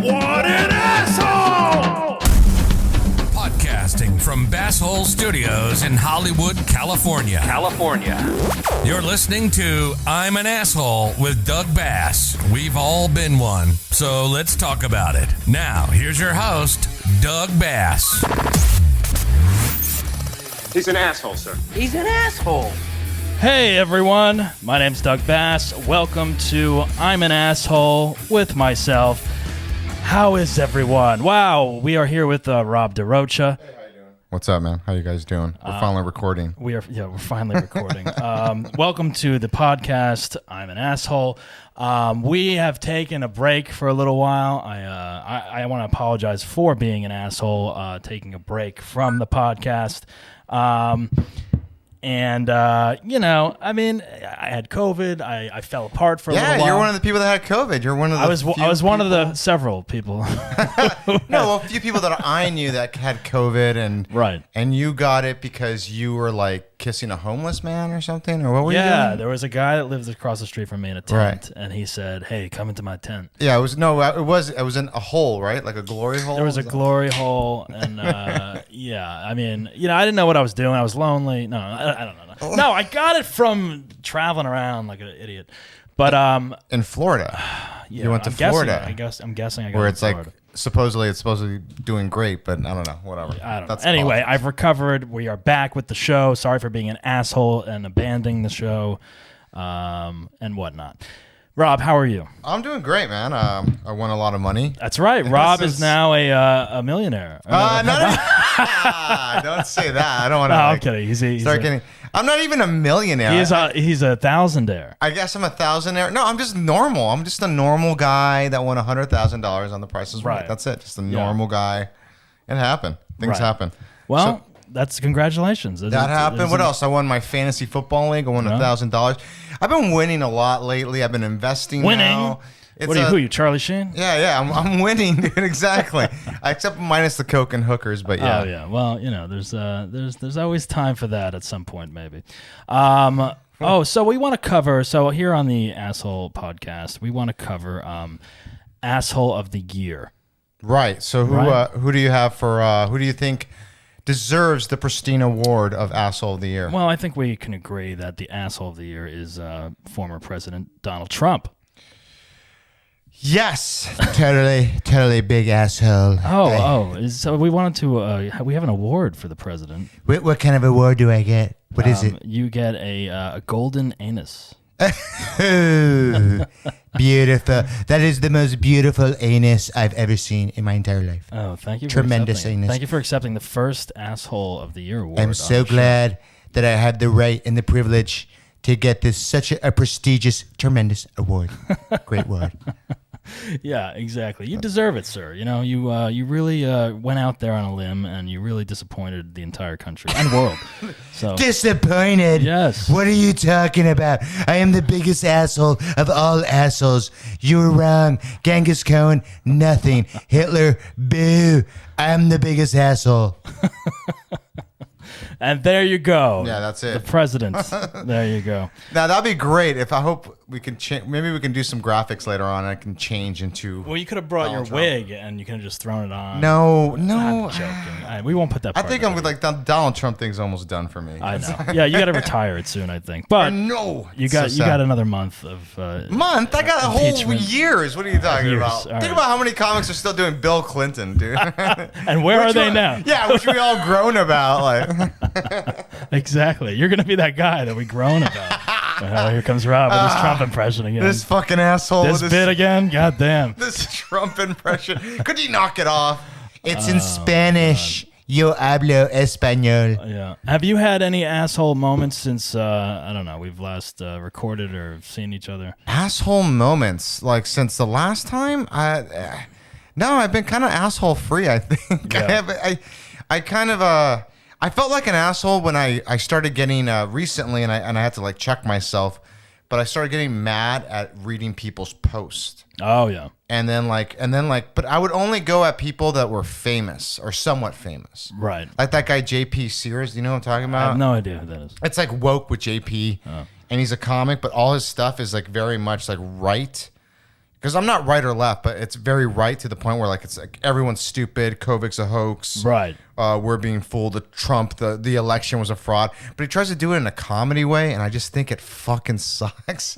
What an asshole! Podcasting from Basshole Studios in Hollywood, California. You're listening to I'm an Asshole with Doug Bass. We've all been one, so let's talk about it. Now, here's your host, Doug Bass. He's an asshole, sir. He's an asshole. Hey everyone, my name's Doug Bass. Welcome to I'm an Asshole with myself. How is everyone? Wow, we are here with Rob DeRocha. Hey, how you doing? What's up, man? How you guys doing? We're finally recording. We're finally recording. Welcome to the podcast, I'm an Asshole. We have taken a break for a little while. I want to apologize for being an asshole, taking a break from the podcast. I had COVID. I fell apart for a little while. Yeah, you're one of the people that had COVID. You're one of the I was one of the several people. a few people that I knew that had COVID, and Right. And you got it because you were like kissing a homeless man or something, or what were you Yeah, doing? there was a guy that lived across the street from me in a tent, and he said, "Hey, come into my tent." Yeah, it was in a hole, right? Like a glory hole. There was a glory hole, and I didn't know what I was doing. I was lonely. No, I don't know. No, I got it from traveling around like an idiot. But in Florida. yeah, You went to I'm guessing- Florida. I'm guessing I got Where it it's in like Florida. supposedly it's supposed to be doing great, but I don't know. Whatever. I don't know. That's Anyway, politics. I've recovered. We are back with the show. Sorry for being an asshole and abandoning the show, and whatnot. Rob, how are you? I'm doing great, man. I won a lot of money. That's right. Rob is now a millionaire. Don't say that. I don't want to. No, I'm kidding. He's start kidding. I'm not even a millionaire. He's a thousandaire. I guess I'm a thousandaire. No, I'm just normal. I'm just a normal guy that won $100,000 on The Price is Right. Right. That's it. Just a normal guy. It happened. Things Right. happen. Well, So that's congratulations. that happened. What else? I won my fantasy football league. I won $1,000. I've been winning a lot lately. I've been investing. Winning? Now. Who are you, Charlie Sheen? Yeah. I'm winning, dude. Exactly. Except minus the coke and hookers, but yeah. Oh yeah. Well, there's always time for that at some point, maybe. So we want to cover. So here on the Asshole Podcast, we want to cover Asshole of the Year. Right. So who do you have for? Who do you think deserves the pristine award of Asshole of the Year? Well, I think we can agree that the Asshole of the Year is former President Donald Trump. Yes, totally big asshole. So we wanted to. We have an award for the president. What kind of award do I get? What is it? You get a golden anus. Beautiful. That is the most beautiful anus I've ever seen in my entire life. Oh, thank you. Tremendous for accepting. anus. Thank you for accepting the first Asshole of the Year award. I'm so glad that I had the right and the privilege to get this such a prestigious, tremendous award. Great word. Yeah, exactly. You deserve it, sir. You know, you really went out there on a limb and you really disappointed the entire country and world. So Disappointed? Yes. What are you talking about? I am the biggest asshole of all assholes. You were wrong. Genghis Khan, nothing. Hitler, boo. I'm the biggest asshole. And there you go. Yeah, that's it. The president. There you go. Now that'd be great. If I hope we can maybe we can do some graphics later on. And I can change into. Well, you could have brought Donald your wig and you could have just thrown it on. No. I'm joking. We won't put that. I part think in I'm the with video. Donald Trump thing's almost done for me. I know. Yeah, you got to retire it soon, I think. But no, you got another month of month. I got a whole impeachment. years. What are you talking Years. about? All Think right. about how many comics are still doing Bill Clinton, dude. And where are they now? Yeah, which we all groan about. Like, Exactly. You're gonna be that guy that we groan about. Well, here comes Rob with his Trump impression again. this fucking asshole. This with bit again? God damn. This Trump impression. Could you knock it off? It's in Spanish. Yo hablo español. Yeah. Have you had any asshole moments since I don't know, we've last recorded or seen each other? Asshole moments, like since the last time. No, I've been kind of asshole free. I think. Yeah. I kind of I felt like an asshole when I started getting recently, and I had to like check myself, but I started getting mad at reading people's posts. Oh yeah. And then but I would only go at people that were famous or somewhat famous. Right. Like that guy JP Sears, do you know what I'm talking I about? have no idea who that is. It's like woke with JP, and he's a comic, but all his stuff is like very much like right, because I'm not right or left, but it's very right to the point where like it's like everyone's stupid, COVID's a hoax, Right. We're being fooled. The election was a fraud, but he tries to do it in a comedy way, and I just think it fucking sucks.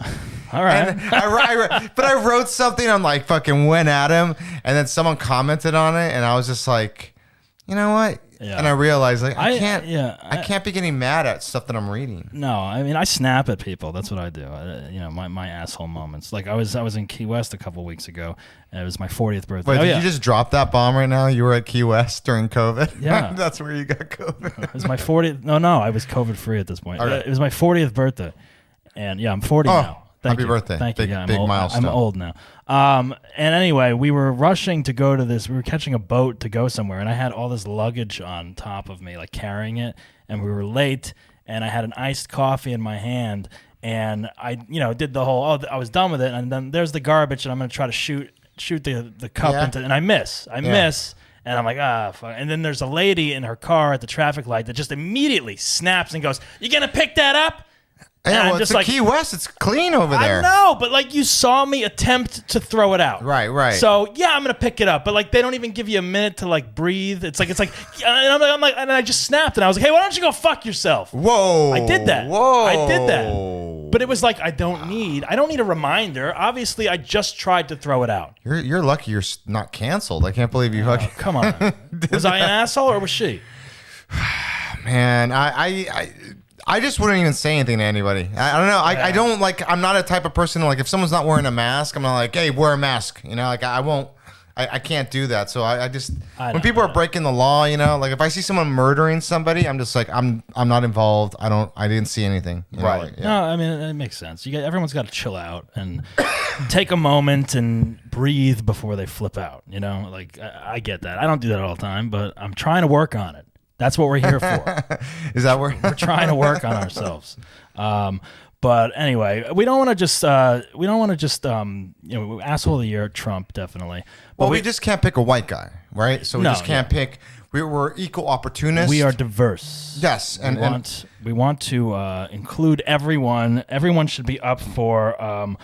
All right. And I wrote something, I'm like fucking went at him, and then someone commented on it, and I was just like, you know what? Yeah. And I realized like I can't I be getting mad at stuff that I'm reading. No, I mean I snap at people. That's what I do. My asshole moments. Like I was in Key West a couple weeks ago, and it was my 40th birthday. Wait, did you just drop that bomb right now? You were at Key West during COVID? Yeah. That's where you got COVID. It was my 40th. No, I was COVID free at this point. Okay. It was my 40th birthday, and I'm 40 now. Happy birthday. Thank Big- you. Yeah, big I'm old. milestone. I'm old now. And anyway, we were rushing to go to this. We were catching a boat to go somewhere, and I had all this luggage on top of me, like carrying it, and we were late, and I had an iced coffee in my hand, and I, did the whole, I was done with it, and then there's the garbage, and I'm going to try to shoot the cup into, and I miss. And I'm like, fuck. And then there's a lady in her car at the traffic light that just immediately snaps and goes, "You going to pick that up?" Yeah, well, it's like Key West. It's clean over there. I know, but like you saw me attempt to throw it out. Right. So yeah, I'm gonna pick it up, but like they don't even give you a minute to like breathe. It's like, and I'm like, and I just snapped, and I was like, hey, why don't you go fuck yourself? Whoa. I did that. Whoa. I did that. But it was like I don't need a reminder. Obviously, I just tried to throw it out. You're lucky you're not canceled. I can't believe you fucking. Come on. Was I an asshole or was she? Man, I just wouldn't even say anything to anybody. I don't know. I don't like. I'm not a type of person like if someone's not wearing a mask, I'm not like, hey, wear a mask. Like I won't. I can't do that. So I just when people are breaking the law, like if I see someone murdering somebody, I'm just like I'm not involved. I didn't see anything. Right. Like, yeah. No, I mean it makes sense. Everyone's got to chill out and take a moment and breathe before they flip out. Like I get that. I don't do that all the time, but I'm trying to work on it. That's what we're here for. Is that where we're trying to work on ourselves? But anyway, we don't want to just asshole of the year, Trump definitely. But well, we just can't pick a white guy, right? So we just can't pick. We're equal opportunists. We are diverse. Yes, we want to include everyone. Everyone should be up for an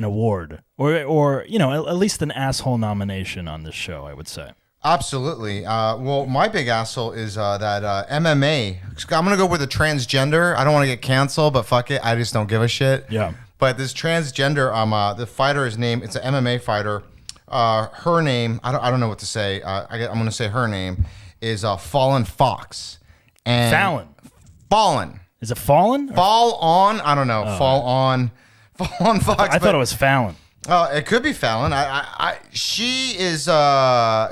award or at least an asshole nomination on this show. I would say. Absolutely. Well, my big asshole is that MMA. I'm going to go with a transgender. I don't want to get canceled, but fuck it. I just don't give a shit. Yeah. But this transgender, the fighter's name, it's an MMA fighter. Her name, I don't know what to say. I'm going to say her name is Fallen Fox. And Fallen. Is it Fallen? Fall on? I don't know. Fall on Fox. I thought it was Fallon. It could be Fallon. She is.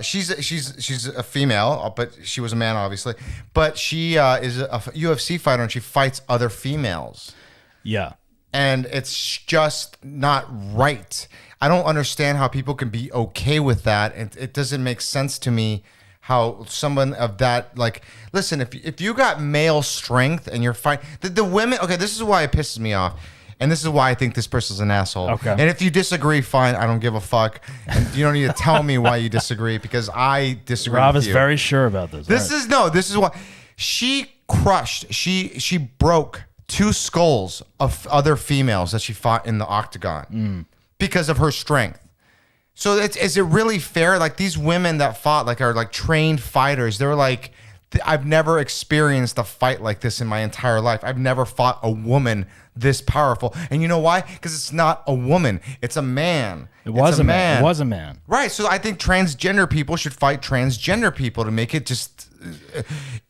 She's a female, but she was a man, obviously. But she is a UFC fighter, and she fights other females. Yeah. And it's just not right. I don't understand how people can be okay with that. It doesn't make sense to me how someone of that, like, listen, if you got male strength and you're fighting the women. Okay, this is why it pisses me off. And this is why I think this person's an asshole. Okay. And if you disagree, fine. I don't give a fuck. And you don't need to tell me why you disagree because I disagree Rob with is you. very sure about this. This is why she crushed. She broke 2 skulls of other females that she fought in the octagon because of her strength. So is it really fair? Like these women that fought are like trained fighters. They're like, I've never experienced a fight like this in my entire life. I've never fought a woman this powerful. And you know why? Because it's not a woman. It's a man. It was a man. It was a man. Right. So I think transgender people should fight transgender people to make it just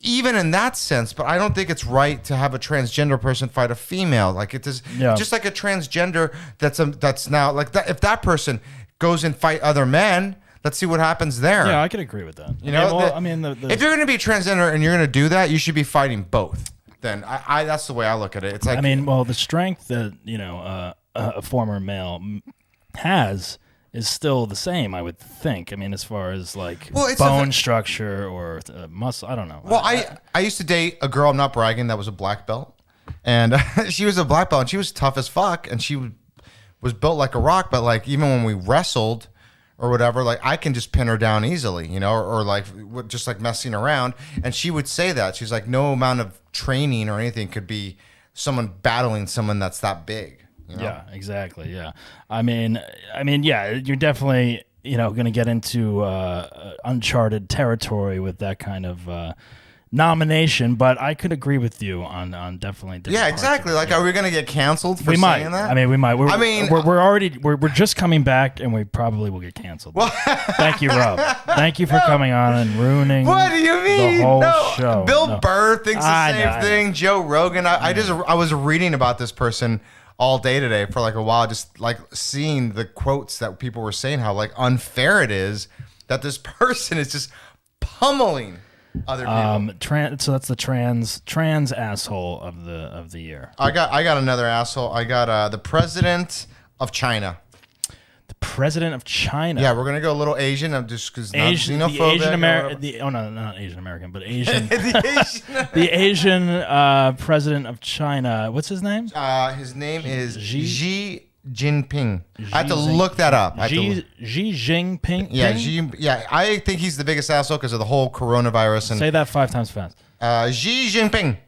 even in that sense. But I don't think it's right to have a transgender person fight a female. Like it is just like a transgender that's now like that. If that person goes and fight other men, let's see what happens there. Yeah, I could agree with that. If you're going to be transgender and you're going to do that, you should be fighting both. Then I that's the way I look at it. It's like the strength that a former male has is still the same, I would think. I mean, as far as like bone structure or muscle, I don't know. Well, I used to date a girl. I'm not bragging. That was a black belt, and she was a black belt, and she was tough as fuck, and she was built like a rock. But like even when we wrestled or whatever, like I can just pin her down easily, or like just like messing around. And she would say that she's like, no amount of training or anything could be someone battling someone that's that big. You know? Yeah, exactly. Yeah. I mean, yeah, you're definitely, going to get into uncharted territory with that kind of nomination, but I could agree with you on definitely different Yeah, parts of exactly. it. Like, are we gonna get canceled for We might. saying that? I mean, we might. We're I we're just coming back, and we probably will get canceled. Thank you, Rob. Thank you for coming on and ruining. What do you mean? The whole No, show. Bill Burr thinks the I same know. thing. Joe Rogan. I was reading about this person all day today for like a while, just like seeing the quotes that people were saying, how like unfair it is that this person is just pummeling other people. So that's the trans asshole of the year. I got another asshole. I got the president of China. The president of China. Yeah, we're gonna go a little Asian. I'm just because the Asian American. Not Asian American, but Asian. The Asian president of China. What's his name? His name is Xi? Xi Jinping. I have to look that up. Xi Jinping. Yeah, yeah. I think he's the biggest asshole because of the whole coronavirus. And Say that 5 times fast. Xi Jinping.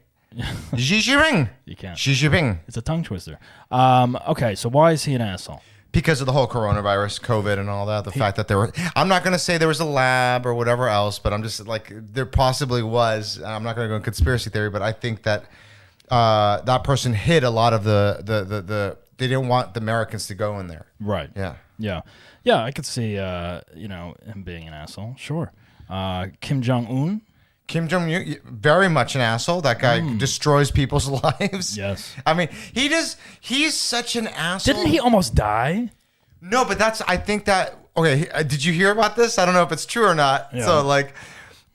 Xi Jinping. You can't. Xi Jinping. It's a tongue twister. Okay, so why is he an asshole? Because of the whole coronavirus, COVID, and all that. The fact that I'm not going to say there was a lab or whatever else, but I'm just like, there possibly was. I'm not going to go in conspiracy theory, but I think that that person hid a lot of the they didn't want the Americans to go in there. Right. Yeah. Yeah, I could see, him being an asshole. Sure. Kim Jong-un. Kim Jong-un, very much an asshole. That guy destroys people's lives. Yes. I mean, he's such an asshole. Didn't he almost die? No, but I think that, okay, did you hear about this? I don't know if it's true or not. Yeah. So, like,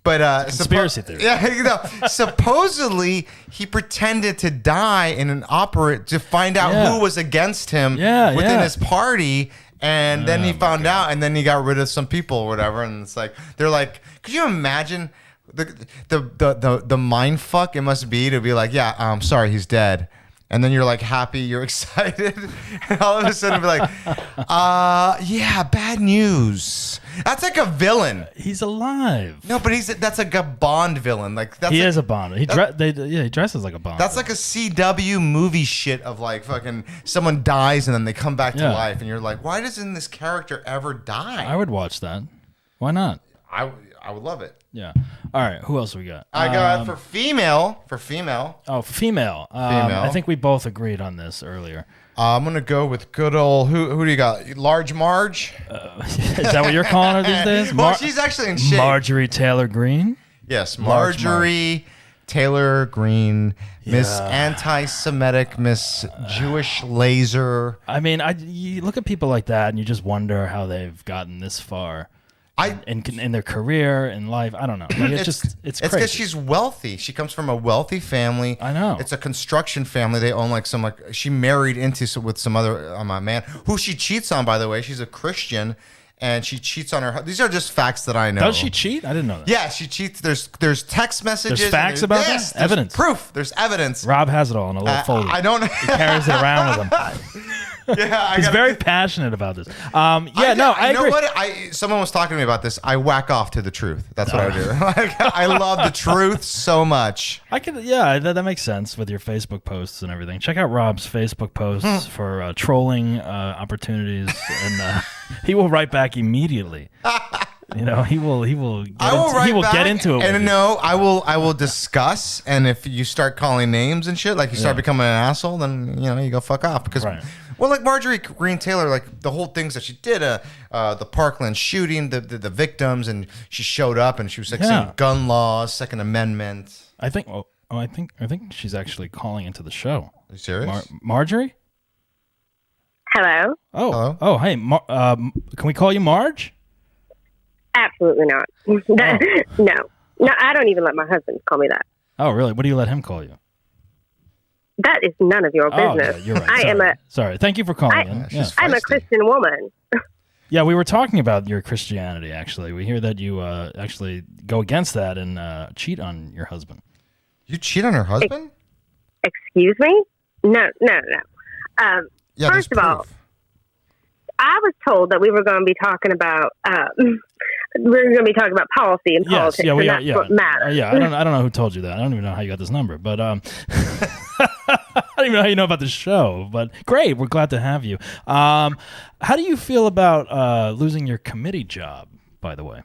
but conspiracy theory. Yeah, supposedly he pretended to die in an opera to find out who was against him within his party. And then he found out, and then he got rid of some people or whatever. And it's like, they're like, could you imagine the mind fuck it must be to be like, yeah, I'm sorry, he's dead. And then you're like happy, you're excited, and all of a sudden be like, yeah, bad news. That's like a villain. He's alive. No, but that's like a Bond villain. Like he is a Bond. He dresses like a Bond. That's like a CW movie shit of like fucking someone dies and then they come back to life, and you're like, why doesn't this character ever die? I would watch that. Why not? I would love it. Yeah. All right. Who else we got? I got for female. Oh, female. I think we both agreed on this earlier. I'm gonna go with good old who do you got? Large Marge. Is that what you're calling her these days? Well, she's actually in shape. Marjorie Taylor Greene. Yes, Marjorie Taylor Greene, Miss Anti-Semitic, Miss Jewish Laser. I mean, you look at people like that and you just wonder how they've gotten this far. In their career, in life, I don't know. Like, it's crazy. because she's wealthy. She comes from a wealthy family. I know. It's a construction family. They own she married into with some other man who she cheats on. By the way, she's a Christian, and she cheats on her. These are just facts that I know. Does she cheat? I didn't know that. Yeah, she cheats. There's text messages. There's facts about that? Yes, Evidence. Proof. There's evidence. Rob has it all in a little folder. I don't. He carries it around with him. Yeah, he's very passionate about this. I agree. know what? Someone was talking to me about this. I whack off to the truth. That's what I do. I love the truth so much. That makes sense with your Facebook posts and everything. Check out Rob's Facebook posts for trolling opportunities, and he will write back immediately. He will get into it. And no, I will discuss. And if you start calling names and shit, like you start becoming an asshole, then you go fuck off because. Right. Well, like Marjorie Greene Taylor, like the whole things that she did, the Parkland shooting, the victims, and she showed up and she was like saying gun laws, Second Amendment. I think she's actually calling into the show. Are you serious? Marjorie? Hello? Oh. Hello? Oh, hey, can we call you Marge? Absolutely not. No, I don't even let my husband call me that. Oh, really? What do you let him call you? That is none of your business. Yeah, you're right. Sorry. Thank you for calling in. Yeah. I'm a Christian woman. Yeah, we were talking about your Christianity, actually. We hear that you actually go against that and cheat on your husband. You cheat on her husband? Excuse me? No. First of all, I was told that we were going to be talking about policy and politics, and that's what matters. I don't know who told you that. I don't even know how you got this number, but I don't even know how you know about the show, but great. We're glad to have you. How do you feel about losing your committee job, by the way?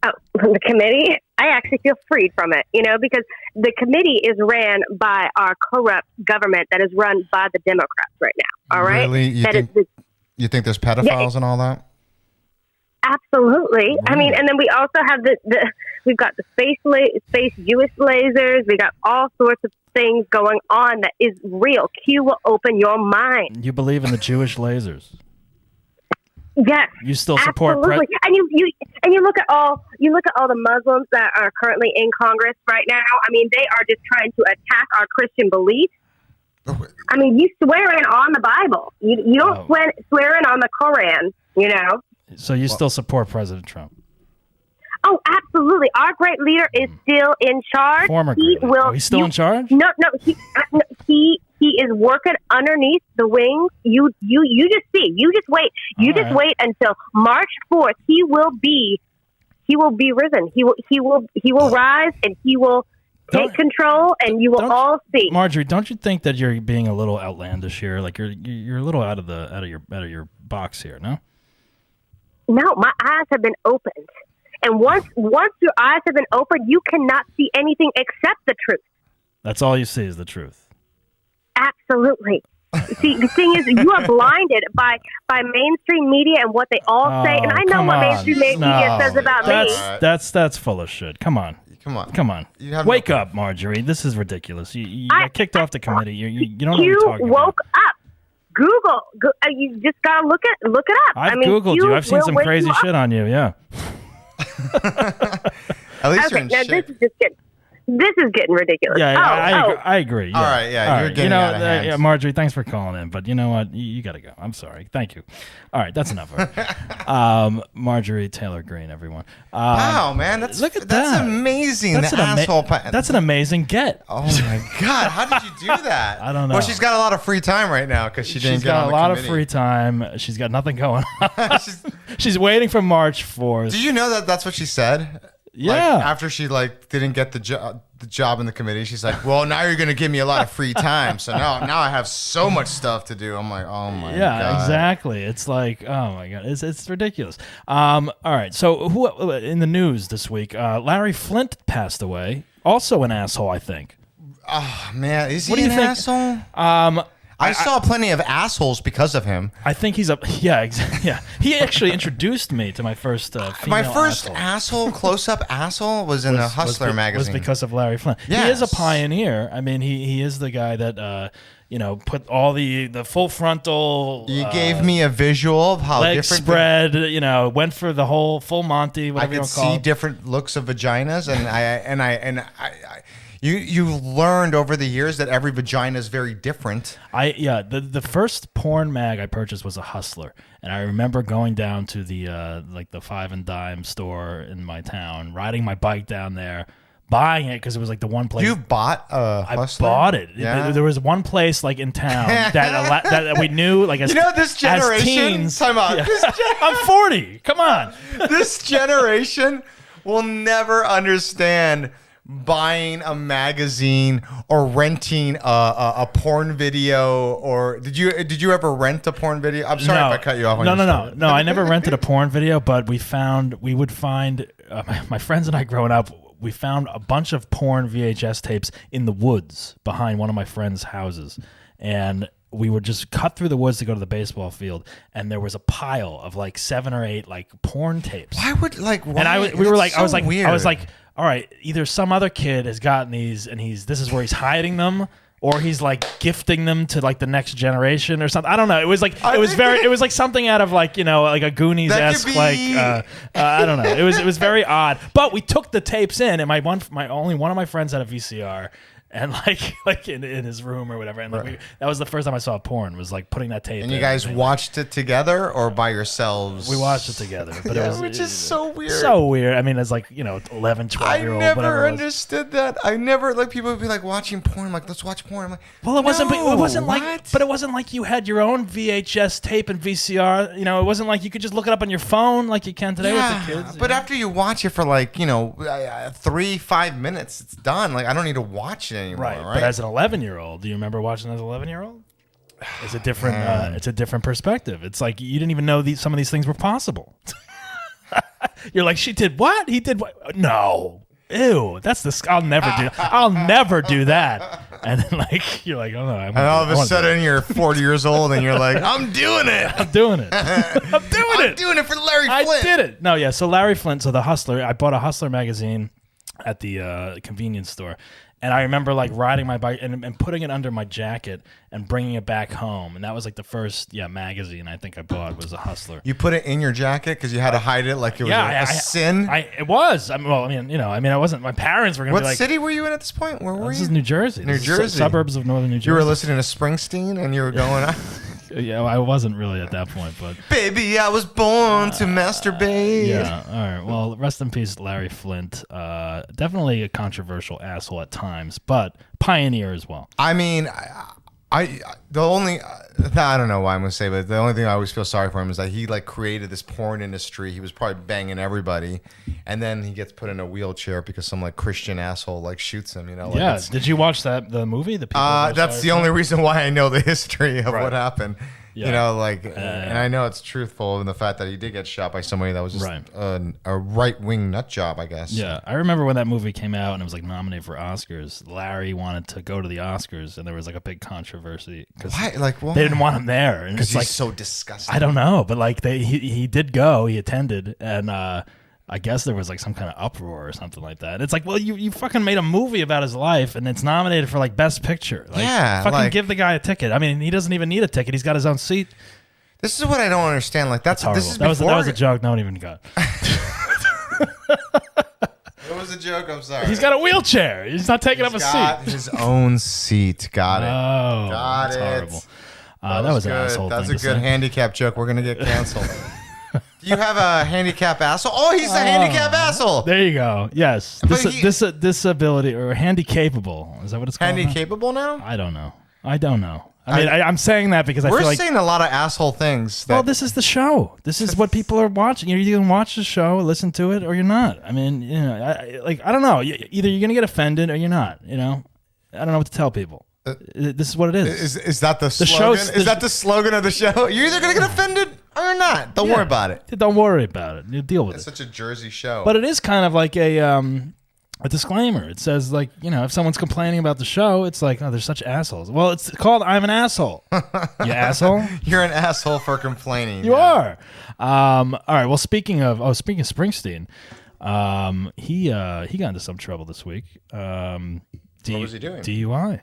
Oh, the committee? I actually feel freed from it, because the committee is ran by our corrupt government that is run by the Democrats right now. All right? Really? You think there's pedophiles and all that? Absolutely. I mean, and then we also have we've got the space Jewish lasers. We got all sorts of things going on that is real. Q will open your mind. You believe in the Jewish lasers? Yes. You still support absolutely. And you look at all the Muslims that are currently in Congress right now. I mean, they are just trying to attack our Christian beliefs. I mean, you swear in on the Bible. You don't swear in on the Koran, So you still support President Trump? Oh, absolutely. Our great leader is still in charge. Former great leader. He's still in charge? No. He is working underneath the wings. You just see. You just wait. You just wait until March 4th. He will be risen. He will rise, and he will take control, and you will all see. Marjorie, don't you think that you're being a little outlandish here? Like you're a little out of your box here, no? No, my eyes have been opened. And once your eyes have been opened, you cannot see anything except the truth. That's all you see is the truth. Absolutely. See, the thing is, you are blinded by mainstream media and what they all say. And I know what mainstream media says about me. That's full of shit. Come on. Wake up, Marjorie. This is ridiculous. You got kicked off the committee. You don't know what you're talking about. You woke up. Google. You just gotta look it up. I've Googled you. I've seen some crazy shit on you. Yeah. At least you're in shape. This is getting ridiculous. Yeah, I agree. Yeah. All right, yeah, you're getting out of hand. Yeah, Marjorie, thanks for calling in, but you know what? You got to go. I'm sorry. Thank you. All right, that's enough of it. Marjorie Taylor Greene, everyone. Wow, man, that's amazing. That's That's an amazing get. Oh my God, how did you do that? I don't know. Well, she's got a lot of free time right now because she's got a lot of free time. She's got nothing going on. She's waiting for March 4th. Do you know that that's what she said? Yeah. Like, after she didn't get the job in the committee, she's like, "Well, now you're gonna give me a lot of free time, so now I have so much stuff to do." I'm like, "Oh my God." Yeah, exactly. It's like, oh my God, it's ridiculous. All right, so who in the news this week? Larry Flynt passed away. Also an asshole, I think. Oh man, is he an asshole? I saw plenty of assholes because of him. I think he's yeah. He actually introduced me to my first my first asshole close-up asshole was in the Hustler magazine. Was because of Larry Flynt. Yes. He is a pioneer. I mean, he is the guy that put all the full frontal. You gave me a visual of how leg different spread. Went for the whole full Monty. Whatever I could see different looks of vaginas, and You learned over the years that every vagina is very different. The first porn mag I purchased was a Hustler, and I remember going down to the the Five and Dime store in my town, riding my bike down there, buying it because it was like the one place. You bought a Hustler? I bought it. Yeah. There was one place like in town that we knew like as this generation. As teens, time out. Yeah. I'm 40. Come on. This generation will never understand buying a magazine or renting a porn video. Or did you ever rent a porn video? I'm sorry if I cut you off. No. I never rented a porn video, but we would find my friends and I growing up. We found a bunch of porn VHS tapes in the woods behind one of my friends' houses, and we would just cut through the woods to go to the baseball field, and there was a pile of like 7 or 8 like porn tapes. Why would like? Why? And I was like, weird. All right, either some other kid has gotten these and this is where he's hiding them, or he's like gifting them to like the next generation or something. I don't know. It was like it was like something out of like like a Goonies-esque like I don't know. It was very odd. But we took the tapes in, and only one of my friends had a VCR. And like in his room or whatever, and like that was the first time I saw porn. Was like putting that tape. And you guys watched it together or by yourselves? We watched it together, but which is so weird. So weird. I mean, it's like 11, 12-year-old. I never understood that. I never people would be like watching porn. I'm like, let's watch porn. I'm like, well, it wasn't like you had your own VHS tape and VCR. It wasn't like you could just look it up on your phone like you can today with the kids. But after you watch it for 3-5 minutes, it's done. Like I don't need to watch it anymore, Right. right? But as an 11-year-old, do you remember watching as an 11-year-old? It's a different. It's a different perspective. It's like you didn't even know some of these things were possible. You're like, she did what? He did what? No. Ew. That's the. I'll never do. I'll never do that. And then like you're like, oh no. And all of a sudden you're 40 years old and you're like, I'm doing it. I'm doing it. I'm doing it for Larry Flynt. I did it. No, yeah. So Larry Flynt. So the Hustler. I bought a Hustler magazine at the convenience store. And I remember like riding my bike and putting it under my jacket and bringing it back home. And that was like the first magazine I think I bought was a Hustler. You put it in your jacket because you had to hide it like it was a sin? It was. I wasn't. My parents were going to be like. What city were you in at this point? Where were you? This is New Jersey. New Jersey. Suburbs of northern New Jersey. You were listening to Springsteen and you were going out? Yeah, I wasn't really at that point, but baby, I was born to masturbate. Yeah, all right. Well, rest in peace, Larry Flynt. Definitely a controversial asshole at times, but pioneer as well. I mean, I don't know why I'm gonna say, but the only thing I always feel sorry for him is that he like created this porn industry. He was probably banging everybody, and then he gets put in a wheelchair because some like Christian asshole like shoots him. You know? Like yeah. Did you watch the movie? That's the only reason why I know the history of what happened. Yeah. You know, like, and I know it's truthful in the fact that he did get shot by somebody that was just a right-wing nut job, I guess. Yeah, I remember when that movie came out and it was like nominated for Oscars. Larry wanted to go to the Oscars, and there was like a big controversy because they didn't want him there. Because he's like, so disgusting. I don't know, but like he did go, he attended, and I guess there was like some kind of uproar or something like that. It's like, well, you fucking made a movie about his life and it's nominated for like Best Picture. Like, fucking give the guy a ticket. I mean, he doesn't even need a ticket. He's got his own seat. This is what I don't understand. Like that's horrible. This is that was a joke. No one even got. What was the joke? I'm sorry. He's got a wheelchair. He's not taking up a seat. His own seat. Got it. Oh, got that's it. horrible. That was an asshole. That's thing a to good say. handicap joke. We're gonna get canceled. Do you have a handicap asshole? Oh, he's a handicap asshole. There you go. Yes. Disability or handicapable. Is that what it's called? Handicapable now? I don't know. I mean, I'm saying that because I feel like we're saying a lot of asshole things. Well, this is the show. This is what people are watching. You're either gonna watch the show, listen to it, or you're not. I mean, you know, I don't know. Either you're gonna get offended or you're not. You know, I don't know what to tell people. This is what it is. Is that the slogan? Is that the slogan of the show? You're either gonna get offended or you're not. Don't worry about it. Don't worry about it. You deal with it. It's such a Jersey show. But it is kind of like a disclaimer. It says like, you know, if someone's complaining about the show, it's like, oh, they're such assholes. Well, it's called I'm an Asshole. You asshole? You're an asshole for complaining. You are. All right. Well, speaking of Springsteen, he got into some trouble this week. What was he doing? DUI.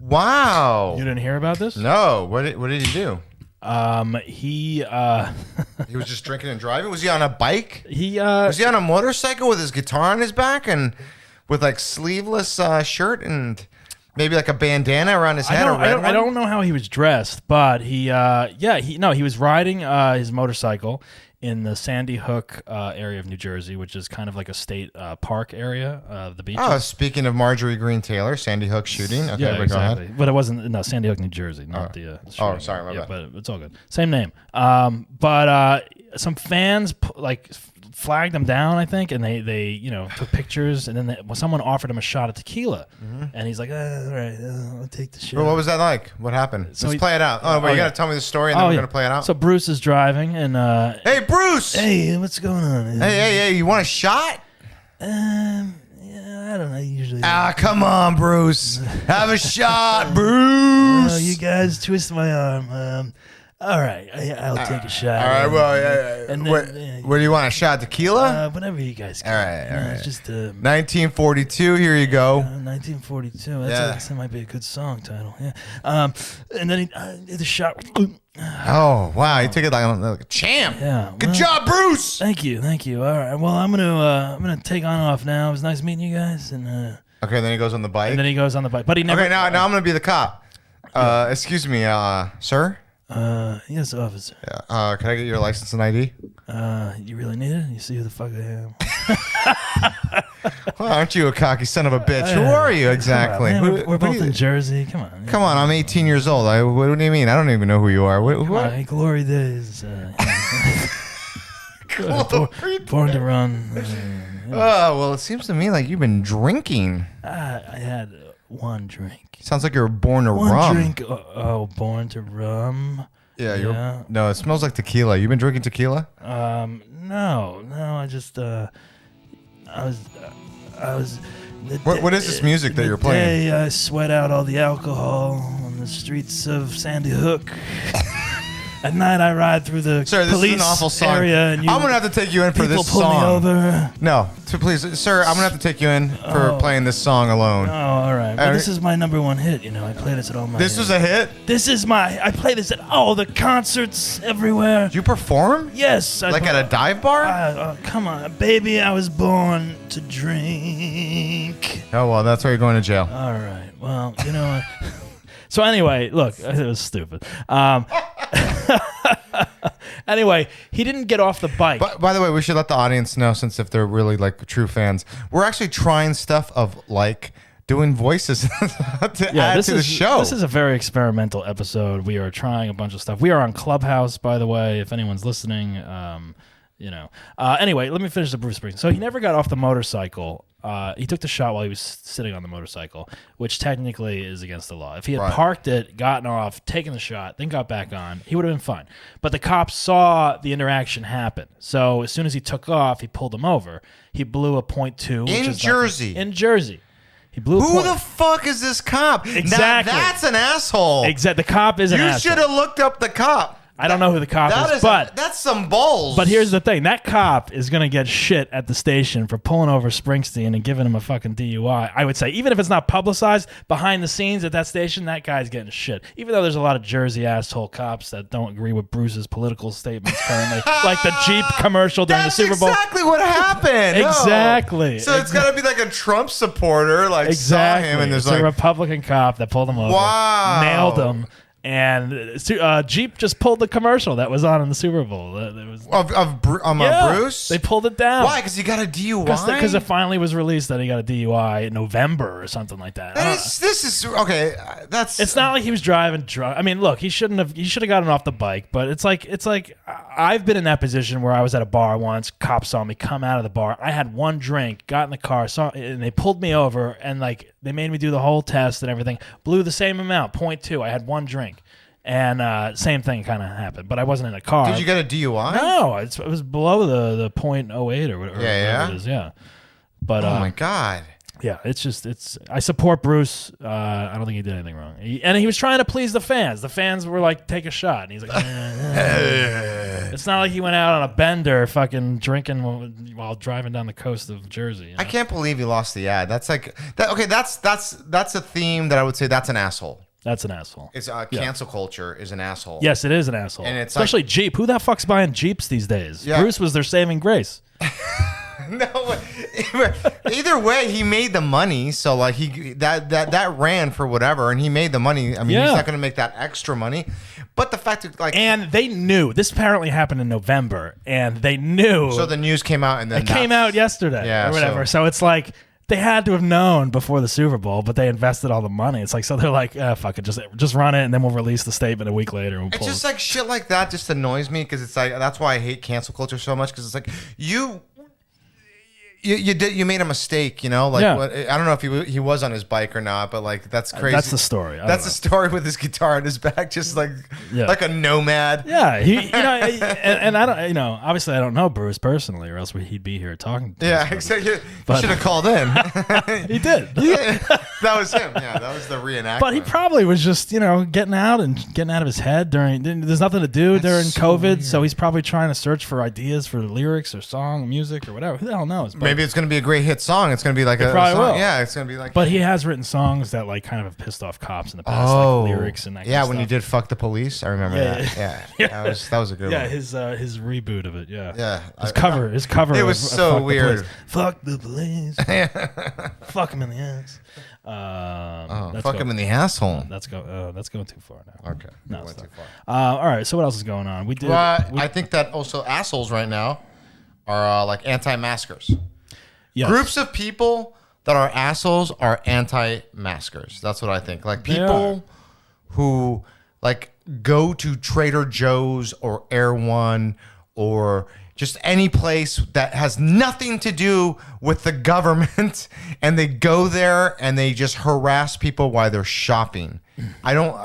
Wow. You didn't hear about this? No. What did he do? He was just drinking and driving. Was he on a bike? Was he on a motorcycle with his guitar on his back and with like sleeveless shirt and maybe like a bandana around his head? I don't know how he was dressed, but he was riding his motorcycle in the Sandy Hook area of New Jersey, which is kind of like a state park area of the beaches. Oh, speaking of Marjorie Greene Taylor, Sandy Hook shooting. Okay, yeah, exactly. Go ahead. But it wasn't Sandy Hook, New Jersey, not the. Oh, sorry, my bad. But it's all good. Same name. But some fans flagged him down, I think, and they took pictures, and then someone offered him a shot of tequila, and he's like, all right, I'll take the shit. Well, what was that like? What happened? So Let's play it out. Oh, you got to tell me the story, and then we're going to play it out? So Bruce is driving, and hey, Bruce! Hey, what's going on? Hey, you want a shot? Yeah, I don't know, usually. Come on, Bruce. Have a shot, Bruce! Oh, you guys twist my arm. All right, I'll take a shot. All right, well, and what do you want? A shot of tequila? Whatever you guys can. All right. It's just 1942. Here you go. 1942. That might be a good song title. Yeah. And then he did the shot. Oh wow, he took it like a champ. Yeah. Good job, Bruce. Thank you. All right. Well, I'm gonna take on off now. It was nice meeting you guys. And okay, then he goes on the bike. But he never. Okay, now I'm gonna be the cop. Excuse me, sir. Yes, officer. Yeah. Can I get your license and ID? You really need it? You see who the fuck I am? Well, aren't you a cocky son of a bitch? Who are you exactly? On, man, we're both in Jersey. Come on. Come on, I'm 18 years old. What do you mean? I don't even know who you are. What? Glory days. Born to run. Oh, well, it seems to me like you've been drinking. I had one drink. Sounds like you were born to One rum. drink. Born to rum. Yeah, no, it smells like tequila. You've been drinking tequila? No. I just. I was. What is this music that you're playing? I sweat out all the alcohol on the streets of Sandy Hook. At night, I ride through the Sir, this police is an awful song. area, and I'm gonna have to take you in for people this pull song. me over. No, please, sir. I'm gonna have to take you in for playing this song alone. Oh, all right. Well, this is my number one hit. I play this at all my. This was a hit. I play this at all the concerts everywhere. You perform? Yes. Like at a dive bar? Come on, baby. I was born to drink. Oh well, that's why you're going to jail. All right. Well, you know what? So anyway, look, it was stupid. Anyway, he didn't get off the bike. By the way, we should let the audience know, since if they're really like true fans, we're actually trying stuff of like doing voices to add to the show. This is a very experimental episode. We are trying a bunch of stuff. We are on Clubhouse, by the way, if anyone's listening. Anyway, let me finish the Bruce Springsteen. So he never got off the motorcycle. He took the shot while he was sitting on the motorcycle, which technically is against the law. If he had parked it, gotten off, taken the shot, then got back on, he would have been fine. But the cops saw the interaction happen. So as soon as he took off, he pulled him over. He blew a .2. In Jersey. In Jersey. He blew a Who the fuck is this cop? Exactly. Now, that's an asshole. Exactly. The cop is an asshole. You should have looked up the cop. I don't know who the cop is, but that's some balls. But here's the thing: that cop is gonna get shit at the station for pulling over Springsteen and giving him a fucking DUI. I would say, even if it's not publicized behind the scenes at that station, that guy's getting shit. Even though there's a lot of Jersey asshole cops that don't agree with Bruce's political statements currently, like the Jeep commercial during the Super Bowl. Exactly what happened. No. Exactly. So it's got to be like a Trump supporter, like saw him and there's it's like a Republican cop that pulled him over, nailed him. And Jeep just pulled the commercial that was on in the Super Bowl. It was Bruce? They pulled it down. Why? Because he got a DUI? Because it finally was released that he got a DUI in November or something like that. This is okay. It's not like he was driving drunk. I mean, look, he should have gotten off the bike. But it's like I've been in that position where I was at a bar once. Cops saw me come out of the bar. I had one drink, got in the car, and they pulled me over, and like they made me do the whole test and everything. Blew the same amount, .2. I had one drink. And same thing kind of happened, but I wasn't in a car. Did you get a DUI? No, it was below the .08 or whatever. Yeah. It is, yeah. But oh my god. Yeah, I support Bruce. I don't think he did anything wrong. He was trying to please the fans. The fans were like, take a shot, and he's like, It's not like he went out on a bender, fucking drinking while driving down the coast of Jersey. You know? I can't believe he lost the ad. That's like that. Okay, that's a theme that I would say that's an asshole. That's an asshole. It's cancel culture is an asshole. Yes, it is an asshole. And it's especially Jeep. Who the fuck's buying Jeeps these days? Yeah. Bruce was their saving grace. No, either way, he made the money. So like that ran for whatever, and he made the money. I mean, he's not going to make that extra money. But the fact that and they knew this apparently happened in November, and they knew. So the news came out, and then it came out yesterday, or whatever. So it's like. They had to have known before the Super Bowl, but they invested all the money. It's like, so they're like, fuck it, just run it, and then we'll release the statement a week later. And it's just like shit like that just annoys me because it's like that's why I hate cancel culture so much because it's like you made a mistake, you know. Like I don't know if he was on his bike or not, but like that's crazy. That's the story. That's the story with his guitar on his back, just like a nomad. Yeah, and I don't, obviously I don't know Bruce personally, or else he'd be here talking. To us, exactly. You should have called in. He did. Yeah, that was him. Yeah, that was the reenactment. But he probably was just getting out of his head during. There's nothing to do during COVID, weird. So he's probably trying to search for ideas for lyrics or song, music, or whatever. Who the hell knows? But maybe it's going to be a great hit song. It's going to be like a probably song. Will. Yeah, it's going to be like. But he has written songs that like kind of have pissed off cops in the past, like lyrics and that. Yeah, kind of when stuff. you did "Fuck the Police," I remember that. Yeah, that was a good one. Yeah, his reboot of it. Yeah, his cover. It was so weird. Fuck the police. Fuck him in the ass. Fuck him in the asshole. That's going too far now. Okay, no, went too far. All right. So what else is going on? I think that also assholes right now are like anti-maskers. Yes. Groups of people that are assholes are anti-maskers. That's what I think. Like people who like go to Trader Joe's or Air One or just any place that has nothing to do with the government, and they go there and they just harass people while they're shopping. I don't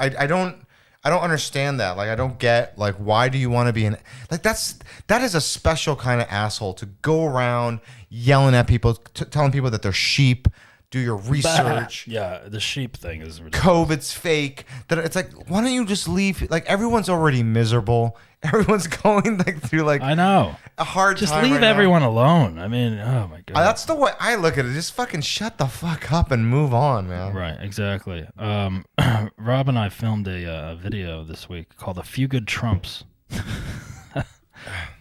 understand that. Like, I don't get, like, why do you want to be like, that is a special kind of asshole to go around yelling at people, telling people that they're sheep. Do your research. Yeah, the sheep thing is ridiculous. COVID's fake. That it's like, why don't you just leave? Like, everyone's already miserable. Everyone's going like through like I know a hard just time. leave right everyone alone. I mean, oh my god. That's the way I look at it. Just fucking shut the fuck up and move on, man. Right, exactly. Rob and I filmed a video this week called "A Few Good Trumps,"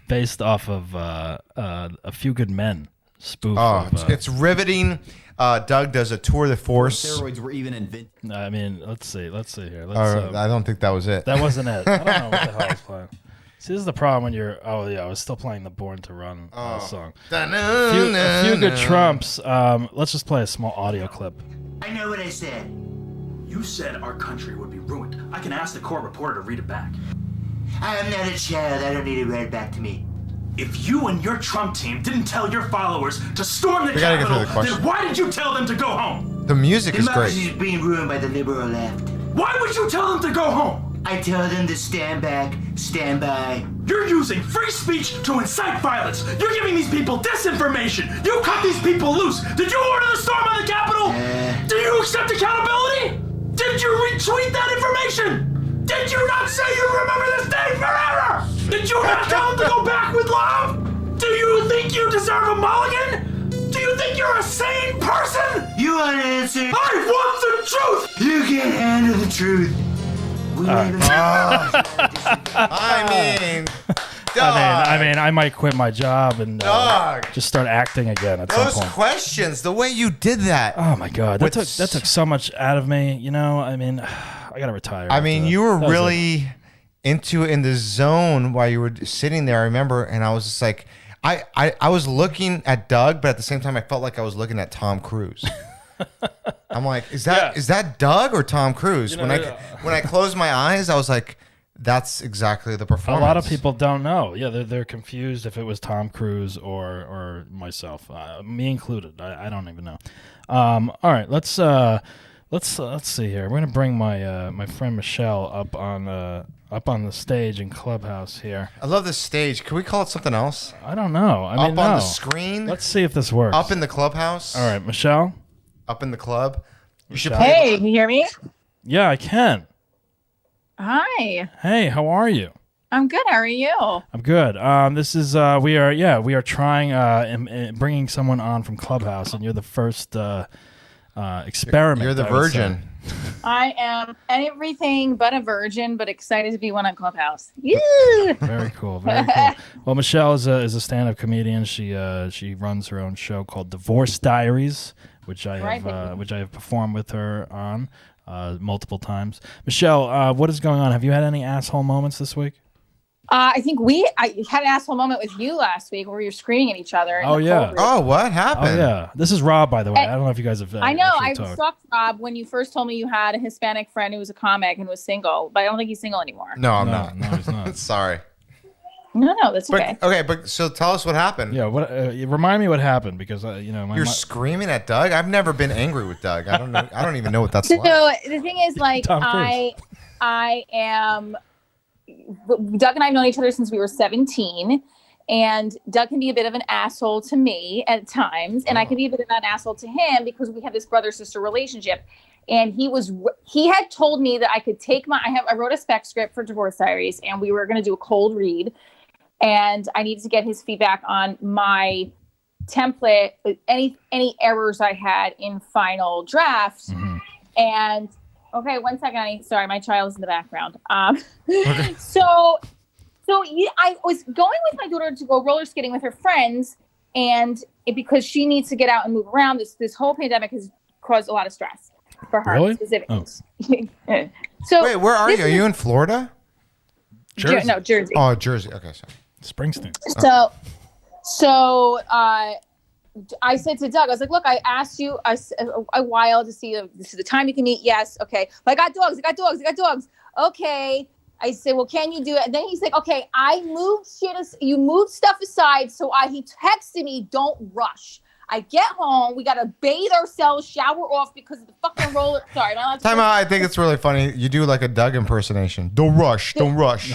based off of A Few Good Men spoof. Oh, it's riveting. Doug does a tour de force. Steroids were even invented. I mean, let's see here. I don't think that was it. That wasn't it. I don't know what the hell I was playing. See, this is the problem when you're. Oh yeah, I was still playing the "Born to Run" song. A few good Trumps. Let's just play a small audio clip. I know what I said. You said our country would be ruined. I can ask the court reporter to read it back. I am not a child. I don't need it read back to me. If you and your Trump team didn't tell your followers to storm the We gotta get Capitol, through the question. then why did you tell them to go home? The music is Democracy great. is being ruined by the liberal left. Why would you tell them to go home? I tell them to stand back, stand by. You're using free speech to incite violence. You're giving these people disinformation. You cut these people loose. Did you order the storm on the Capitol? Do you accept accountability? Did you retweet that information? Did you not say you remember this day forever? Did you not tell them to go back with love? Do you think you deserve a mulligan? Do you think you're a sane person? You want an answer? I want the truth! You can't handle the truth. We live in I mean, I mean, I might quit my job and Dog. just start acting again at those some point. questions, the way you did that. Oh my god, that With took so much out of me. You know, I mean, I gotta retire. I mean, after you that. were That was it. really into it in the zone while you were sitting there. I remember, and I was just like, I was looking at Doug, but at the same time, I felt like I was looking at Tom Cruise. I'm like, is that Doug or Tom Cruise? You know, when I closed my eyes, I was like, that's exactly the A performance. lot of people don't know. Yeah, they're confused if it was Tom Cruise or myself, me included. I don't even know. All right, let's see here. We're gonna bring my friend Michelle up on the stage in Clubhouse here. I love this stage. Can we call it something else? I don't know. I mean, Up on no. the screen? Let's see if this works. Up in the clubhouse? All right, Michelle. Up in the club? You should Michelle. play. Hey, can you hear me? Yeah, I can. Hi, Hey, how are you? I'm good. How are you? I'm good. This is we are trying bringing someone on from Clubhouse, and you're the first experiment. You're the I would say. virgin. I am everything but a virgin, but excited to be one on Clubhouse. Yeah. Very cool. Very cool. Well, Michelle is a stand-up comedian. She runs her own show called Divorce Diaries, which I have performed with her on multiple times. Michelle, what is going on? Have you had any asshole moments this week? I think I had an asshole moment with you last week where we were screaming at each other. in Oh, the yeah. cold room. Oh, what happened? Oh yeah, this is Rob, by the way. I don't know if you guys have. I know. I actually was talked. shocked, Rob, when you first told me you had a Hispanic friend who was a comic and was single, but I don't think he's single anymore. No, I'm No, not. no, he's not. Sorry. No, that's okay. But so tell us what happened. Yeah, what? Remind me what happened because You're screaming at Doug? I've never been angry with Doug. I don't know. I don't even know what that's So like. the thing is, like, Tom Cruise. I am. Doug and I have known each other since we were 17, and Doug can be a bit of an asshole to me at times, and I can be a bit of an asshole to him because we have this brother-sister relationship. And he had told me that I could take I wrote a spec script for Divorce Diaries, and we were going to do a cold read, and I needed to get his feedback on my template, any errors I had in final drafts. Mm-hmm. And okay, one second. Sorry, my child is in the background. So I was going with my daughter to go roller skating with her friends, and because she needs to get out and move around. This whole pandemic has caused a lot of stress for her. Really? Specifically. So Wait, where are you? Are you in Florida? Jersey. No, Jersey. Oh, Jersey. Okay, sorry. Springsteen. So I said to Doug, I was like, look, I asked you a while to see if this is the time you can meet. Yes. Okay. But I got dogs. Okay. I said, well, can you do it? And then he's like, okay, I moved you moved stuff aside. So he texted me, don't rush. I get home, we got to bathe ourselves, shower off because of the fucking roller. Sorry. Time out. I think it's really funny. You do like a Doug impersonation. Don't rush. Don't rush.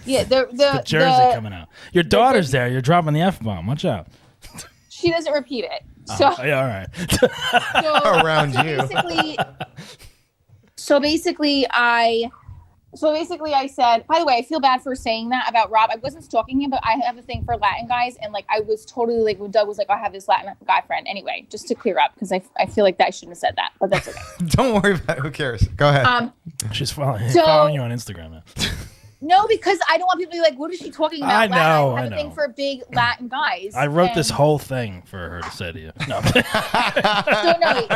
Yeah, the jersey coming out. Your daughter's there. You're dropping the F-bomb. Watch out. She doesn't repeat it. So, yeah, all right. Around you. So basically, I said, by the way, I feel bad for saying that about Rob. I wasn't stalking him, but I have a thing for Latin guys. And like, I was totally like, when Doug was like, I have this Latin guy friend. Anyway, just to clear up, because I feel like that I shouldn't have said that, but that's okay. Don't worry about it. Who cares? Go ahead. She's following you on Instagram now. No, because I don't want people to be like, what is she talking about? I know. I have a thing for big Latin guys. I wrote this whole thing for her to say to you. No.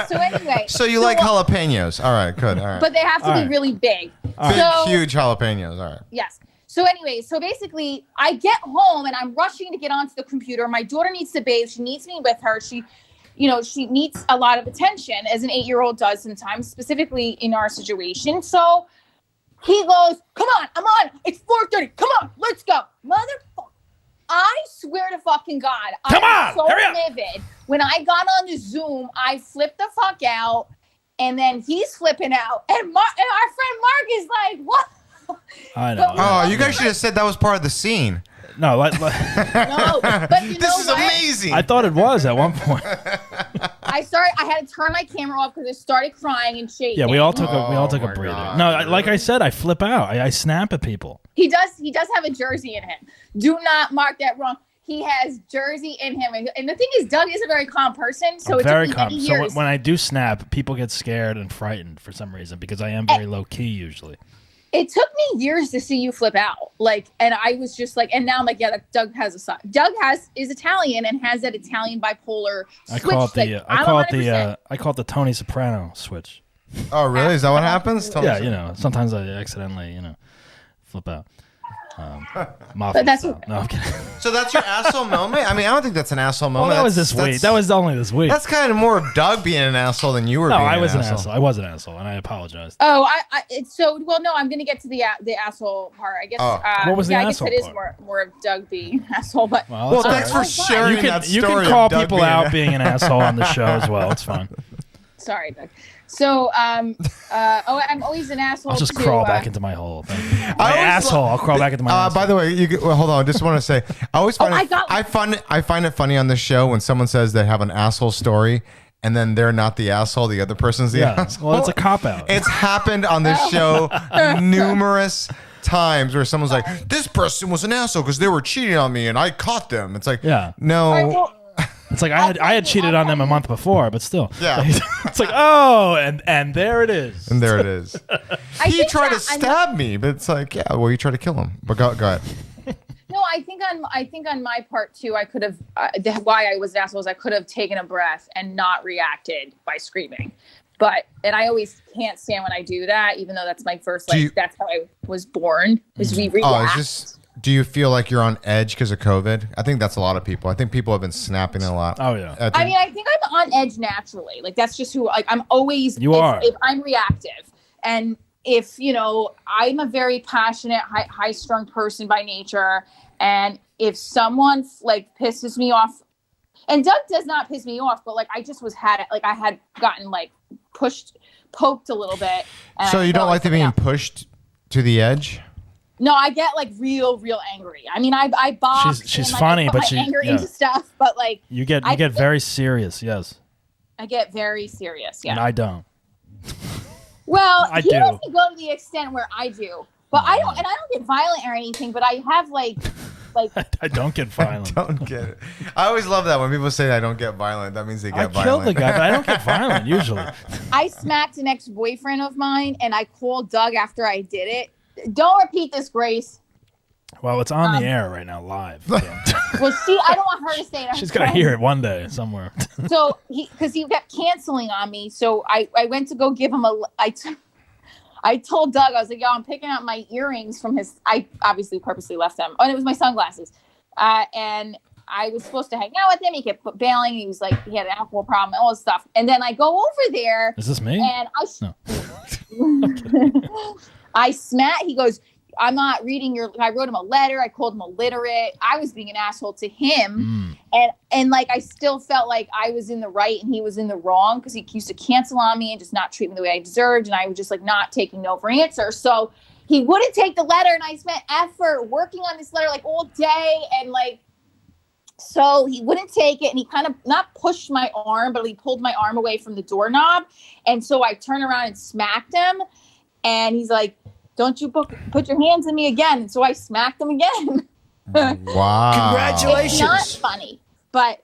So anyway. So you like jalapenos. All right, good. All right. But they have to be really big. Huge jalapenos. All right. Yes. So anyway, so basically I get home and I'm rushing to get onto the computer. My daughter needs to bathe. She needs me with her. She needs a lot of attention, as an 8-year-old does sometimes, specifically in our situation. So he goes, come on, I'm on. It's 4:30. Come on, let's go. Motherfucker. I swear to fucking God. Come on, so hurry up. livid. When I got on the Zoom, I flipped the fuck out. And then he's flipping out. And our friend Mark is like, what? I know. Oh, you guys should have said that was part of the scene. No, no, but you This is know what? amazing. I thought it was at one point. I had to turn my camera off because I started crying and shaking. Yeah, we all took a breather. God. No, like I said, I flip out. I snap at people. He does have a Jersey in him. Do not mark that wrong. He has Jersey in him. And the thing is, Doug is a very calm person. So I'm it very took me calm. many So years. when I do snap, people get scared and frightened for some reason because I am very low key usually. It took me years to see you flip out. And I was just like, and now I'm like, yeah, Doug has a side. Doug is Italian and has that Italian bipolar switch. I call it the Tony Soprano switch. Oh, really? Is that what happens? Yeah, sometimes I accidentally, flip out. But that's no, I'm kidding. So that's your asshole moment? I mean, I don't think that's an asshole Well, moment. that was this week. That was only this week. That's kind of more of Doug being an asshole than you were being I was an an asshole. I was an asshole, and I apologized. Oh, no, I'm going to get to the asshole part. I guess. What was the asshole I guess it part? is more of Doug being an asshole. But well, thanks for sharing that story. You can call of Doug people out being an asshole on the show as well. It's fine. Sorry, Doug. So, I'm always an asshole. I'll just crawl back into my hole. I'll crawl back into my asshole. By the way, hold on. I just want to say, I always find I find it funny on this show when someone says they have an asshole story and then they're not the asshole, the other person's the asshole. Well, it's a cop-out. It's happened on this show numerous times where someone's like, this person was an asshole because they were cheating on me and I caught them. It's like, no. It's like I had cheated on them a month before, but still. Yeah. It's like, oh, and there it is. And there it is. He tried to stab me, but it's like, yeah, well, you tried to kill him. But go ahead. No, I think on my part too, I could have. Why I was an asshole is I could have taken a breath and not reacted by screaming. And I always can't stand when I do that, even though that's my first. That's how I was born. Is we react. Do you feel like you're on edge because of COVID? I think that's a lot of people. I think people have been snapping a lot. Oh yeah. I think I'm on edge naturally. Like that's just who. Like I'm always. If I'm reactive, and if I'm a very passionate, high-strung person by nature, and if someone pisses me off, and Doug does not piss me off, but I just I had gotten poked a little bit. So you don't like to being pushed to the edge? No, I get real angry. I mean, I box. She's funny, but she anger into stuff. But you get very serious. Yes. I get very serious. Yeah. And I don't. Well, I he do. doesn't go to the extent where I do. But I don't get violent or anything. But I have I don't get violent. I don't get it. I always love that when people say I don't get violent. That means they get violent. I killed the guy, but I don't get violent usually. I smacked an ex-boyfriend of mine, and I called Doug after I did it. Don't repeat this, Grace. Well, it's on the air right now, live. So. Well, I don't want her to say it. She's gonna hear it one day somewhere. So because he kept canceling on me, so I went to go give him I told Doug, I was like, yo, I'm picking up my earrings from his. I obviously purposely left them. Oh, and it was my sunglasses. And I was supposed to hang out with him. He kept bailing. He was like, he had an alcohol problem, all this stuff. And then I go over there. Is this me? And No. I smack. He goes, I'm not reading your. I wrote him a letter. I called him illiterate. I was being an asshole to him, and like I still felt like I was in the right and he was in the wrong because he used to cancel on me and just not treat me the way I deserved, and I was just like not taking no for an answer. So he wouldn't take the letter, and I spent effort working on this letter like all day, and like so he wouldn't take it, and he kind of not pushed my arm, but he pulled my arm away from the doorknob, and so I turned around and smacked him, and he's like, don't you put your hands on me again. And so I smacked him again. Wow. Congratulations. It's not funny, but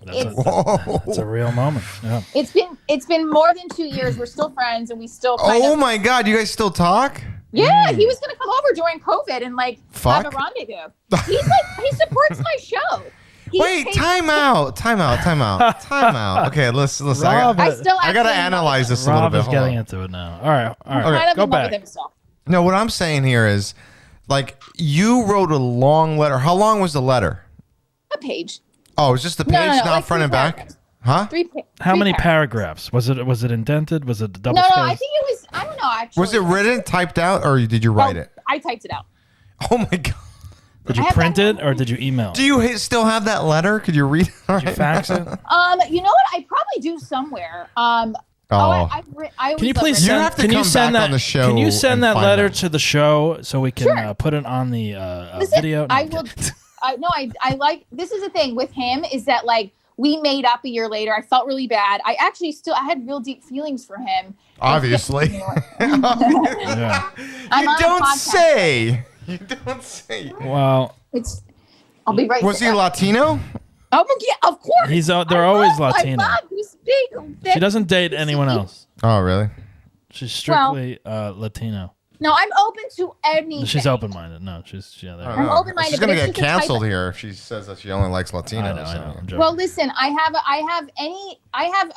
That's a real moment. Yeah. it's been more than 2 years. We're still friends, and we still kind Oh of, my God, you guys still talk? yeah, he was going to come over during COVID and like Fuck. have a rendezvous. He's like, he supports my show. He Wait, pays- time out. Okay, listen. Rob, I still I gotta actually analyze this a little Rob bit. is Hold getting on. into it now. All right. kind of Go in love with back. himself. No, what I'm saying here is, like, you wrote a long letter. How long was the letter? A page. Oh, it was just the page, No, not like front 3 and back? paragraphs. Huh? How Three many paragraphs. paragraphs? Was it indented? Was it double No, spaced? I think it was, I don't know, actually. Was it written, typed out, or did you write it? I typed it out. Oh my God. Did you I have print that it or did you email? Do you still have that letter? Could you read it? Did you fax it? You know what? I probably do somewhere. I always Can you love please writing. You send? have to Can you come send back that on the show Can you send and that find letter that. to the show so we can Sure. put it on the Listen, video? No, I I'm will. kidding. I like. This is the thing with him is that like we made up a year later. I felt really bad. I actually I had real deep feelings for him. Obviously. Yeah. I'm You on a don't podcast. say. You don't say. Well, I'll be right. Was he back. Latino? Oh yeah, of course. they're always Latino. I love who's big. she doesn't date anyone else. Oh, really? She's strictly Latino. No, I'm open to anything. She's open-minded. No, there. I'm open-minded, She's but gonna it's get just the type canceled of- here if she says that she only likes Latinos. I know. I'm joking. Well, listen, I have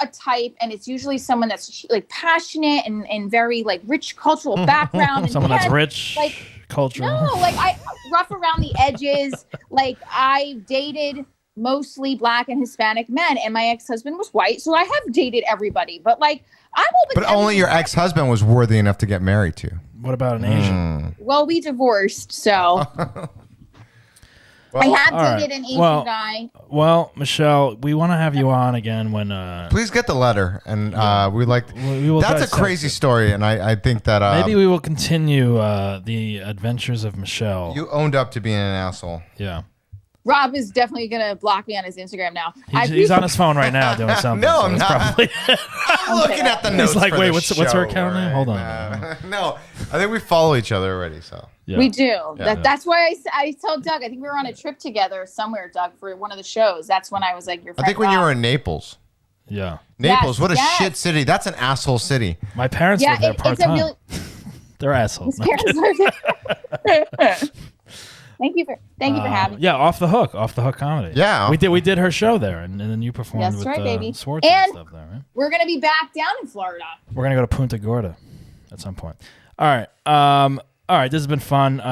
a type, and it's usually someone that's like passionate and very like rich cultural background. And Someone that's has, rich, like, cultural. No, like I rough around the edges. Like I dated mostly Black and Hispanic men, and my ex-husband was white, so I have dated everybody. But like I'm open. But to only your everything. ex-husband was worthy enough to get married to. What about an Asian? Well, we divorced, so I have all right. dated an Asian Well, guy. Well, Michelle, we want to have you on again when. Please get the letter, and we like. We will That's a dissect crazy it. story, and I think that Maybe we will continue the adventures of Michelle. you owned up to being an asshole. Yeah. Rob is definitely gonna block me on his Instagram now. He's on his phone right now doing something. No, so I'm it's not. Probably I'm looking at the notes. like, for wait, the what's her show, account name? Hold on. No, I think we follow each other already. So Yeah. We do. Yeah. That's why I told Doug. I think we were on a trip together somewhere, Doug, for one of the shows. That's when I was like, your I friend think when you Rob. were in Naples. Yeah. Naples, what a yes. shit city. That's an asshole city. My parents Yeah, live there it's part a time. really. They're assholes. His parents live there. Thank you for having me. Yeah, off the hook comedy. Yeah. we did her show there, and then you performed That's with right, baby. Swartz And- and stuff there, right? We're gonna be back down in Florida. We're gonna go to Punta Gorda at some point. All right. All right. This has been fun.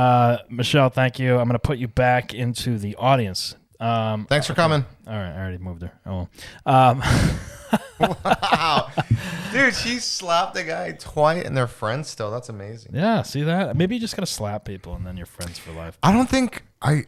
Michelle, thank you. I'm gonna put you back into the audience. Thanks for coming. All right. I already moved her. Oh. Well. Wow. Dude, she slapped the guy twice and they're friends still. That's amazing. Yeah. See that? Maybe you just gotta slap people and then you're friends for life. I don't think I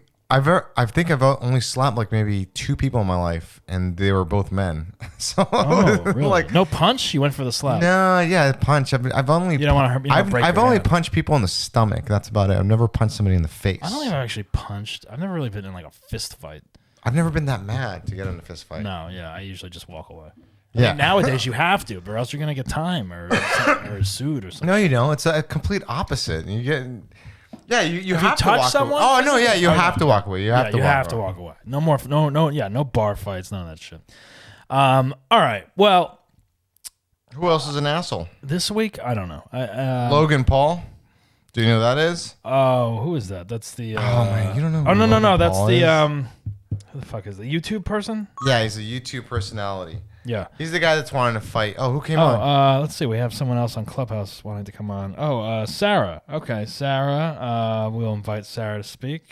think I've only slapped like maybe 2 people in my life, and they were both men. So Oh, really? like No punch? You went for the slap. no, yeah, punch. I've only You don't wanna hurt- you don't I've break your only hand. punched people in the stomach. That's about it. I've never punched somebody in the face. I don't think I've actually punched. I've never really been in like a fist fight. I've never been that mad to get in a fist fight. No, yeah, I usually just walk away. Yeah. I mean, nowadays you have to, or else you're gonna get time or sued or something. No, you don't. It's a complete opposite. You get yeah, you have to touch walk someone away. Oh no, yeah, you Oh, have no. to walk away. You have Yeah, to you walk have to away. walk away. No more, no bar fights, none of that shit. All right, well, Who else is an asshole? this week I don't know. Logan Paul. Do you know who that is? Oh, who is that? That's the. Oh, man, you don't know Oh who no, Logan that's Paul the is? Who the fuck is the YouTube person? Yeah, he's a YouTube personality. Yeah. He's the guy that's wanting to fight. Oh, who came on? Let's see. We have someone else on Clubhouse wanting to come on. Oh, Sarah. Okay, Sarah. We'll invite Sarah to speak.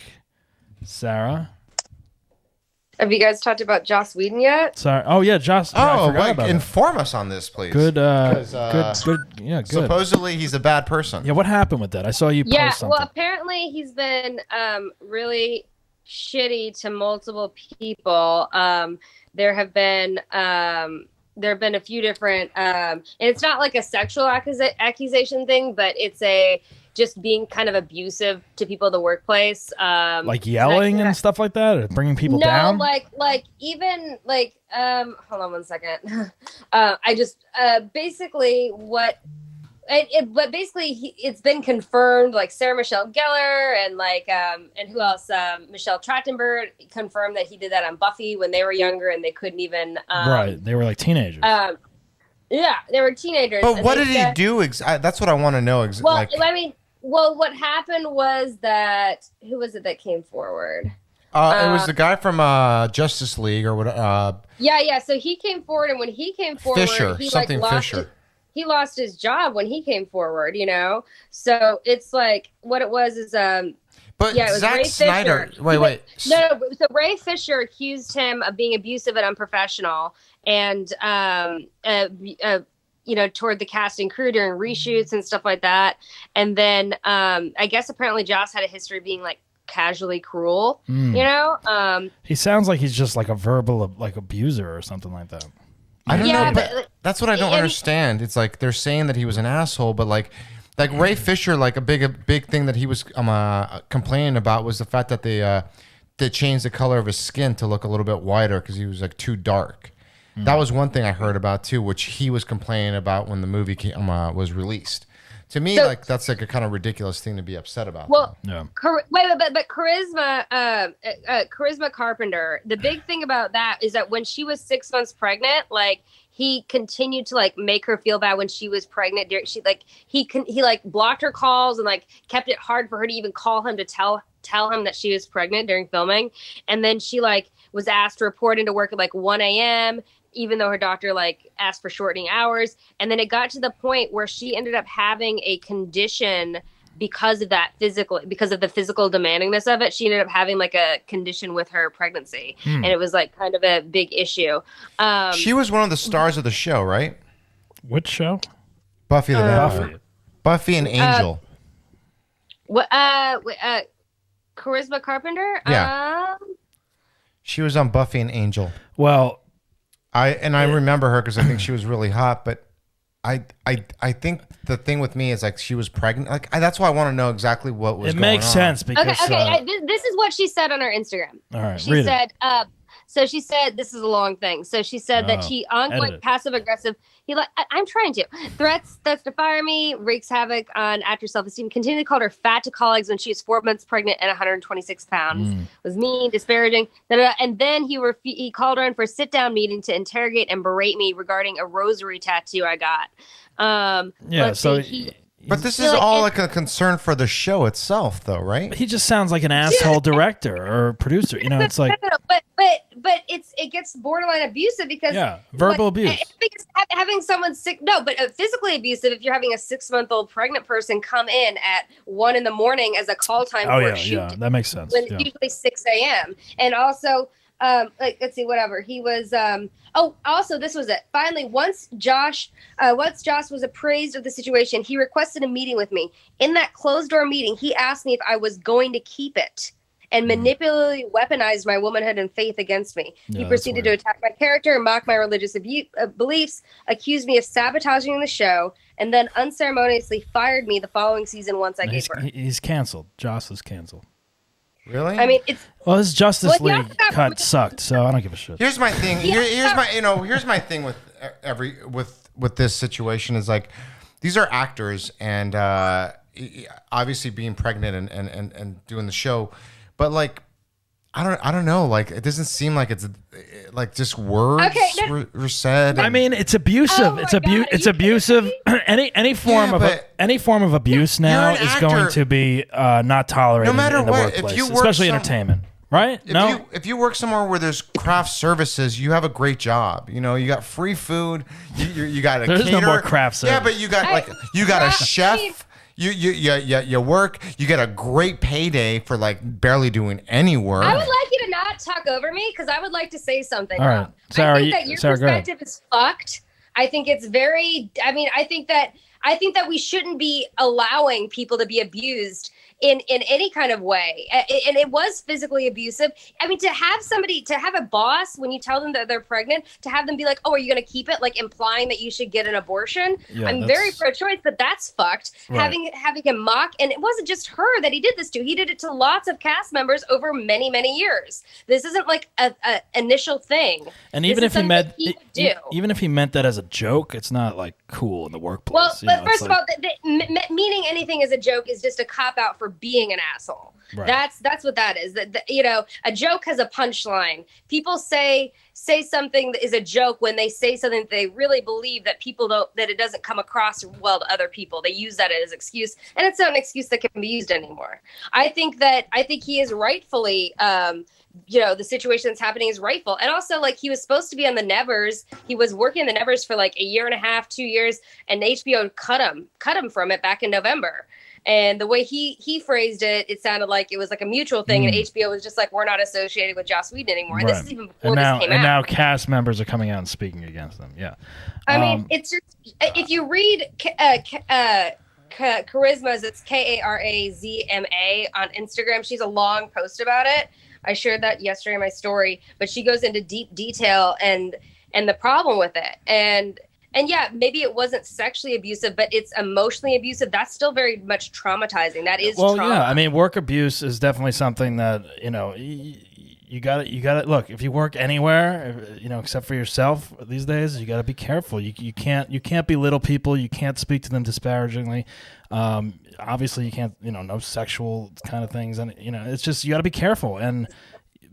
Sarah. Have you guys talked about Joss Whedon yet? Sorry. Oh yeah, Joss. Yeah, I Oh, forgot like about it. inform us on this, please. Good. Good. Yeah, good. Supposedly he's a bad person. Yeah, what happened with that? I saw you Yeah, post something. well, apparently he's been really shitty to multiple people. There have been a few different, and it's not like a sexual accusation thing, but it's just being kind of abusive to people in the workplace. Like yelling and stuff like that, or bringing people down. No, hold on one second. I just basically but basically it's been confirmed, like Sarah Michelle Gellar and who else? Michelle Trachtenberg confirmed that he did that on Buffy when they were younger and they couldn't even right, they were like teenagers. Yeah, they were teenagers. But what did he do? That's what I want to know. Well, what happened was that who was it that came forward? It was the guy from Justice League or what? Yeah. So he came forward, and when he came forward, Fisher, he lost his job when he came forward. So it's like what it was is But yeah, it was Zack Ray Snyder. Fisher. Wait. No. So Ray Fisher accused him of being abusive and unprofessional, and toward the cast and crew during reshoots and stuff like that. And then I guess apparently Joss had a history of being like casually cruel. He sounds like he's just like a verbal like abuser or something like that. I don't know, but that's what I don't understand. It's like they're saying that he was an asshole, but like Ray Fisher, like a big thing that he was complaining about was the fact that they changed the color of his skin to look a little bit whiter because he was like too dark. That was one thing I heard about too, which he was complaining about when the movie was released. To me, that's like a kind of ridiculous thing to be upset about. Well, but Charisma Carpenter. The big thing about that is that when she was 6 months pregnant, like he continued to like make her feel bad when she was pregnant. He blocked her calls and like kept it hard for her to even call him to tell him that she was pregnant during filming. And then she like was asked to report into work at like 1 a.m. even though her doctor like asked for shortening hours. And then it got to the point where she ended up having a condition because of the physical demandingness of it. She ended up having like a condition with her pregnancy. And it was like kind of a big issue. She was one of the stars of the show, right? Which show? Buffy the Vampire. Buffy and Angel. Charisma Carpenter? Yeah. She was on Buffy and Angel. Well, I remember her because I think she was really hot, but I think the thing with me is like she was pregnant. Like that's why I want to know exactly what was. It makes sense because this is what she said on her Instagram. All right, she said. So she said this is a long thing. So she said that he ongoing passive aggressive. I'm trying to threats to fire me, wreaks havoc on actor's self-esteem. Continually called her fat to colleagues when she was 4 months pregnant and 126 pounds. Was mean, disparaging. And then he called her in for a sit-down meeting to interrogate and berate me regarding a rosary tattoo I got. But this is all like a concern for the show itself, though, right? He just sounds like an asshole director or producer. It's like but it gets borderline abusive because verbal abuse. Because having someone sick, but physically abusive if you're having a 6-month-old pregnant person come in at 1 a.m. as a call time for a shoot. Yeah, that makes sense. When it's usually 6 a.m. And also, let's see, whatever he was. Also, this was it. Finally, once Josh was appraised of the situation, he requested a meeting with me. In that closed-door meeting, he asked me if I was going to keep it and manipulatively weaponized my womanhood and faith against me. He proceeded to attack my character and mock my religious beliefs, accused me of sabotaging the show, and then unceremoniously fired me the following season once I gave birth. He's canceled. Joss is canceled. Really? I mean, his Justice League cut sucked, so I don't give a shit. Here's my thing. Here's my thing with this situation is like, these are actors and obviously being pregnant and doing the show, but like, I don't know. Like, it doesn't seem like it's like just words were said. I mean, it's abusive. It's abusive. Any form of abuse now is going to be not tolerated in the workplace, especially entertainment. Right? If you work somewhere where there's craft services, you have a great job. You got free food. You got a There's caterer. no more craft service. Yeah, but you got a chef. You work. You get a great payday for like barely doing any work. I would like you to not not talk over me because I would like to say something. All right. Rob. Sarah, I think that your Sarah, go ahead. perspective is fucked. I think it's very. I mean, I think that we shouldn't be allowing people to be abused in any kind of way. And it was physically abusive. I mean, to have a boss, when you tell them that they're pregnant, to have them be like, oh, are you going to keep it? Like implying that you should get an abortion. Yeah, I'm very pro-choice, but that's fucked. Right. Having him mock, and it wasn't just her that he did this to. He did it to lots of cast members over many, many years. This isn't like a initial thing. And This even is if he something meant that he would do. even if he meant that as a joke, it's not like cool in the workplace. Well, you know, but first it's of all, meaning anything as a joke is just a cop out for being an asshole. Right. That's what that is. That you know, a joke has a punchline. People say something that is a joke when they say something that they really believe that that it doesn't come across well to other people. They use that as excuse, and it's not an excuse that can be used anymore. I think he is rightfully. The situation that's happening is rightful. And also, like, he was supposed to be on the Nevers. He was working on the Nevers for like a year and a half, 2 years, and HBO cut him from it back in November. And the way he phrased it, it sounded like it was like a mutual thing, and HBO was just like, we're not associated with Joss Whedon anymore. Right. And this is even before and this came out. now cast members are coming out and speaking against them. Yeah. I mean, it's just, if you read Charisma's, it's Karazma on Instagram. She's a long post about it. I shared that yesterday in my story, but she goes into deep detail and the problem with it. And yeah, maybe it wasn't sexually abusive, but it's emotionally abusive. That's still very much traumatizing. That is trauma. Yeah. I mean, work abuse is definitely something that, you know, you got to look, if you work anywhere, you know, except for yourself these days, you got to be careful. You can't belittle people. You can't speak to them disparagingly. Obviously you can't, you know, no sexual kind of things. And, you know, it's just, you got to be careful, and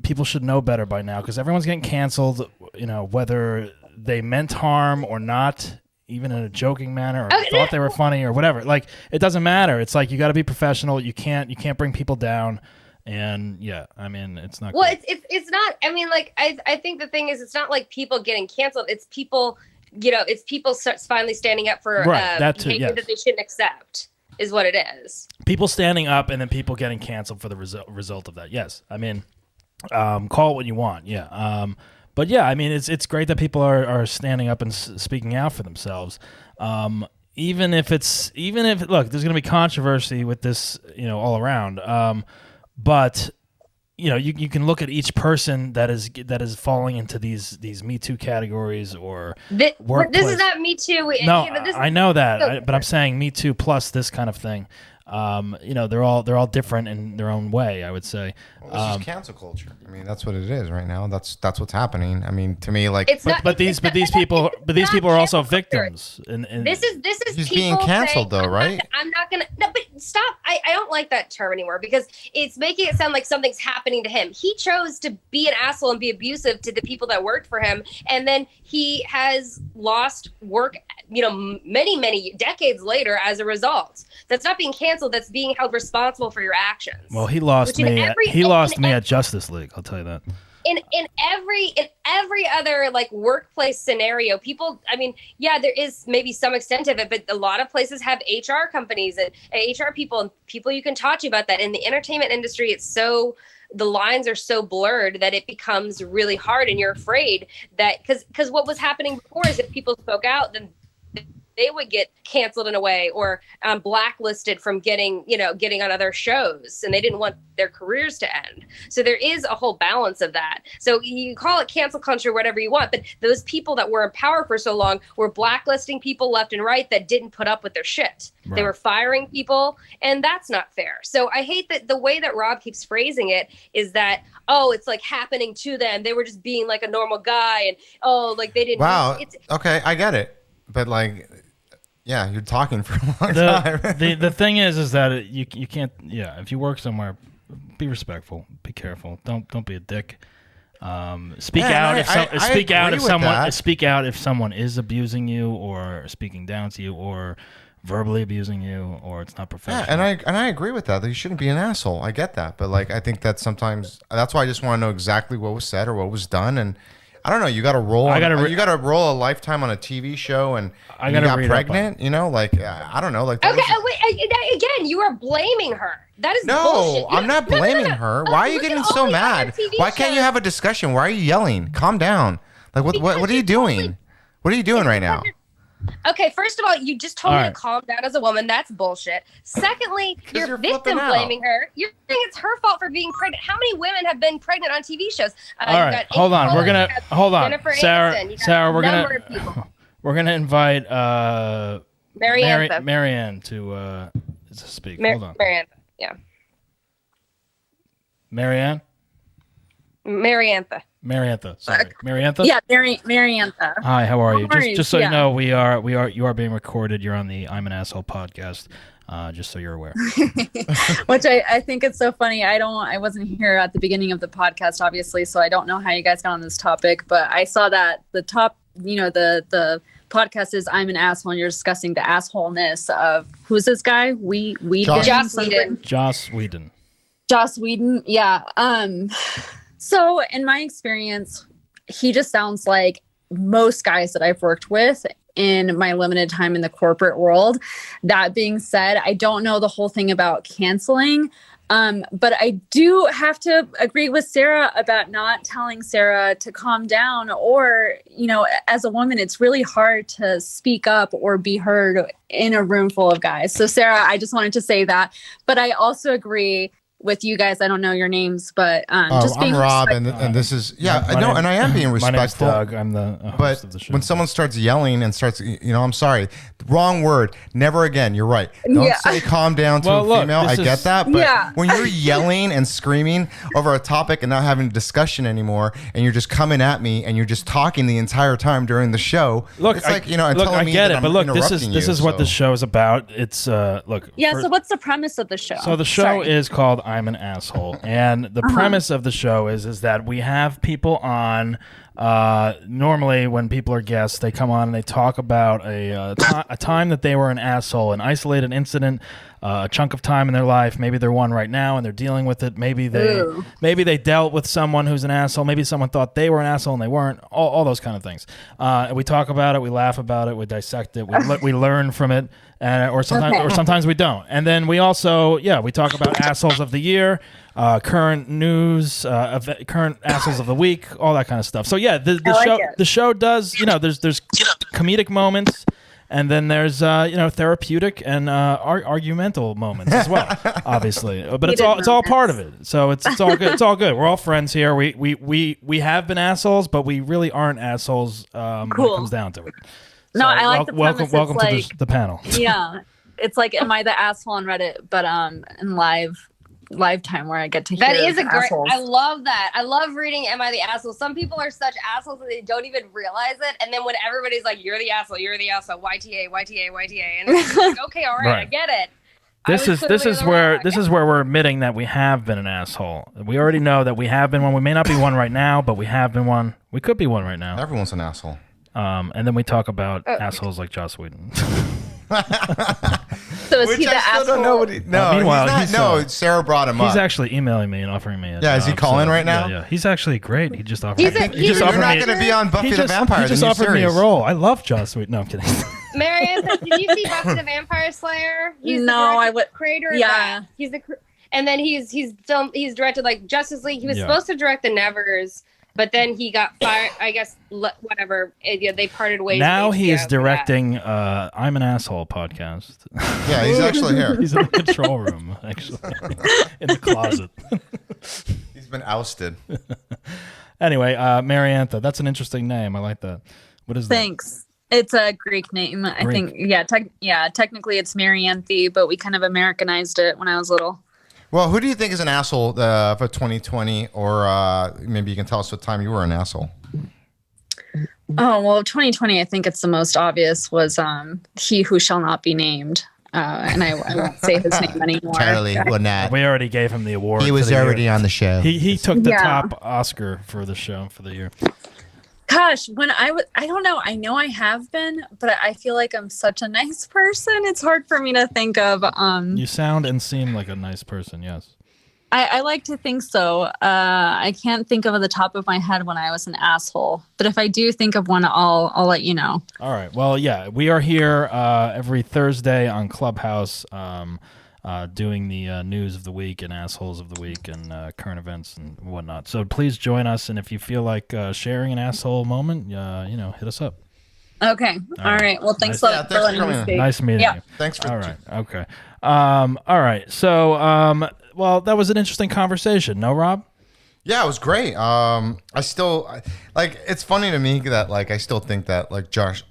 people should know better by now, because everyone's getting canceled, you know, whether they meant harm or not, even in a joking manner, or thought they were funny or whatever. Like, it doesn't matter. It's like, you got to be professional. You can't bring people down. And yeah, I mean, it's not. Well, it's not. I mean, like, I think the thing is, it's not like people getting canceled. It's people, you know, it's people finally standing up for behavior that they shouldn't accept, is what it is. People standing up, and then people getting canceled for the result of that. Yes, I mean, call it what you want. Yeah. But yeah, I mean, it's great that people are standing up and speaking out for themselves. Even if look, there's going to be controversy with this, you know, all around. But you know, you can look at each person that is falling into these Me Too categories or workplace. This is not Me Too. No, I know that, but I'm saying Me Too plus this kind of thing. You know, they're all different in their own way, I would say. Well, this is cancel culture. I mean, that's what it is right now. That's what's happening. I mean, to me, like, but these people are also victims. And this is he's people being canceled, saying, though, right? I'm not gonna. No, but stop. I don't like that term anymore, because it's making it sound like something's happening to him. He chose to be an asshole and be abusive to the people that worked for him, and then he has lost work, you know, many decades later as a result. That's not being canceled. That's being held responsible for your actions. Well, he lost me. At Justice League. I'll tell you that. In every other like workplace scenario, people, I mean, yeah, there is maybe some extent of it, but a lot of places have HR companies and HR people and people you can talk to about that. In the entertainment industry, the lines are so blurred that it becomes really hard, and you're afraid that because what was happening before is if people spoke out, then they would get canceled in a way, or blacklisted from getting on other shows, and they didn't want their careers to end. So there is a whole balance of that. So you call it cancel culture, whatever you want, but those people that were in power for so long were blacklisting people left and right that didn't put up with their shit. Right. They were firing people, and that's not fair. So I hate that the way that Rob keeps phrasing it is that, oh, it's like happening to them. They were just being like a normal guy, and like they didn't. Wow. Okay, I get it, but like. Yeah, you're talking for a long time. the thing is that you can't. Yeah, if you work somewhere, be respectful, be careful. Don't be a dick. Speak out if someone is abusing you or speaking down to you or verbally abusing you, or it's not professional. Yeah, and I agree with that. You shouldn't be an asshole. I get that, but like I think that sometimes that's why I just want to know exactly what was said or what was done, and I don't know. You got to roll. You got to roll a lifetime on a TV show, and I you gotta got read pregnant. You know, like I don't know. Like Okay, wait. Again, you are blaming her. That is bullshit. no, I'm not blaming her. Why are you getting so mad? Why can't you have a discussion? Why are you yelling? Calm down. Like what are you doing? What are you doing right now? Okay, first of all, you just told me to calm down as a woman. That's bullshit. Secondly, you're victim blaming her. You're saying it's her fault for being pregnant. How many women have been pregnant on TV shows? All right, hold on. We're gonna hold on, Sarah. We're gonna invite Marianne to speak. Hold on, Marianne. Yeah, Mariantha. Sorry, Mariantha. Yeah, Mariantha. Hi, how are you? No worries, Just so you know, you are being recorded. You're on the I'm an Asshole podcast. Just so you're aware. Which I think it's so funny. I wasn't here at the beginning of the podcast, obviously, so I don't know how you guys got on this topic. But I saw that the top, the podcast is I'm an Asshole, and you're discussing the assholeness of who's this guy? Joss Whedon. Joss Whedon. Yeah. So in my experience, he just sounds like most guys that I've worked with in my limited time in the corporate world. That being said, I don't know the whole thing about canceling. But I do have to agree with Sarah about not telling Sarah to calm down, or, as a woman, it's really hard to speak up or be heard in a room full of guys. So Sarah, I just wanted to say that, but I also agree with you guys. I don't know your names, but just being I'm Rob, and this is and I am being respectful. My name's Doug. I'm the host of the show. When someone starts yelling and starts, I'm sorry, wrong word. Never again. You're right. Don't say calm down to a female. I get that, but when you're yelling and screaming over a topic and not having a discussion anymore, and you're just coming at me and you're just talking the entire time during the show, it's like I get it, but look, this is what the show is about. It's so what's the premise of the show? So the show is called I'm an Asshole, and the premise of the show is that we have people on. Normally, when people are guests, they come on and they talk about a time that they were an asshole, an isolated incident, a chunk of time in their life. Maybe they're one right now and they're dealing with it. Maybe they dealt with someone who's an asshole. Maybe someone thought they were an asshole and they weren't. All those kind of things. We talk about it. We laugh about it. We dissect it. We learn from it. Or sometimes we don't. And then we also, we talk about assholes of the year, current news, current assholes of the week, all that kind of stuff. So the show does, there's comedic moments, and then there's therapeutic and argumental moments as well, obviously. But it's all part of it. So it's all good. It's all good. We're all friends here. We have been assholes, but we really aren't assholes when it comes down to it. No, so, I like the premise. Welcome to the panel. Yeah, it's like, am I the asshole on Reddit? But in live time where I get to hear that is a great. assholes. I love that. I love reading "Am I the Asshole?" Some people are such assholes that they don't even realize it, and then when everybody's like, "You're the asshole," YTA, and it's like, okay, all right, I get it. This is where we're admitting that we have been an asshole. We already know that we have been one. We may not be one right now, but we have been one. We could be one right now. Everyone's an asshole. And then we talk about assholes like Joss Whedon. So is he the asshole? No, Sarah brought him up. He's actually emailing me and offering me a job. Is he calling right now? Yeah. He's actually great. He just offered You're not going to be on Buffy the Vampire. He just offered me a role. I love Joss Whedon. No, I'm kidding. Marianne, did you see Buffy the Vampire Slayer? I would. Creator. Yeah. He's the. And then he's directed like Justice League. He was supposed to direct the Nevers. But then he got fired, I guess, whatever. They parted ways. Now he is directing I'm an Asshole podcast. Yeah, he's actually here. He's in the control room, actually, in the closet. He's been ousted. Anyway, Mariantha, that's an interesting name. I like that. What is that? Thanks. It's a Greek name. I think, technically it's Marianthe, but we kind of Americanized it when I was little. Well, who do you think is an asshole for 2020? Or maybe you can tell us what time you were an asshole. Oh, well, 2020, I think it's the most obvious was He Who Shall Not Be Named. And I won't say his name anymore. Charlie Lynette. We already gave him the award. He was already on the show. He took the top Oscar for the show for the year. Gosh, when I don't know. I know I have been, but I feel like I'm such a nice person. It's hard for me to think of. You sound and seem like a nice person. Yes. I like to think so. I can't think of the top of my head when I was an asshole, but if I do think of one, I'll let you know. All right. Well, yeah, we are here every Thursday on Clubhouse, doing the news of the week and assholes of the week and current events and whatnot. So please join us, and if you feel like sharing an asshole moment, hit us up. Okay. All right. Well, thanks a lot for letting me speak. Nice meeting you. Thanks for. All right. Okay. All right. So, well, that was an interesting conversation. No, Rob? Yeah, it was great. I still like. It's funny to me that like I still think that like Joss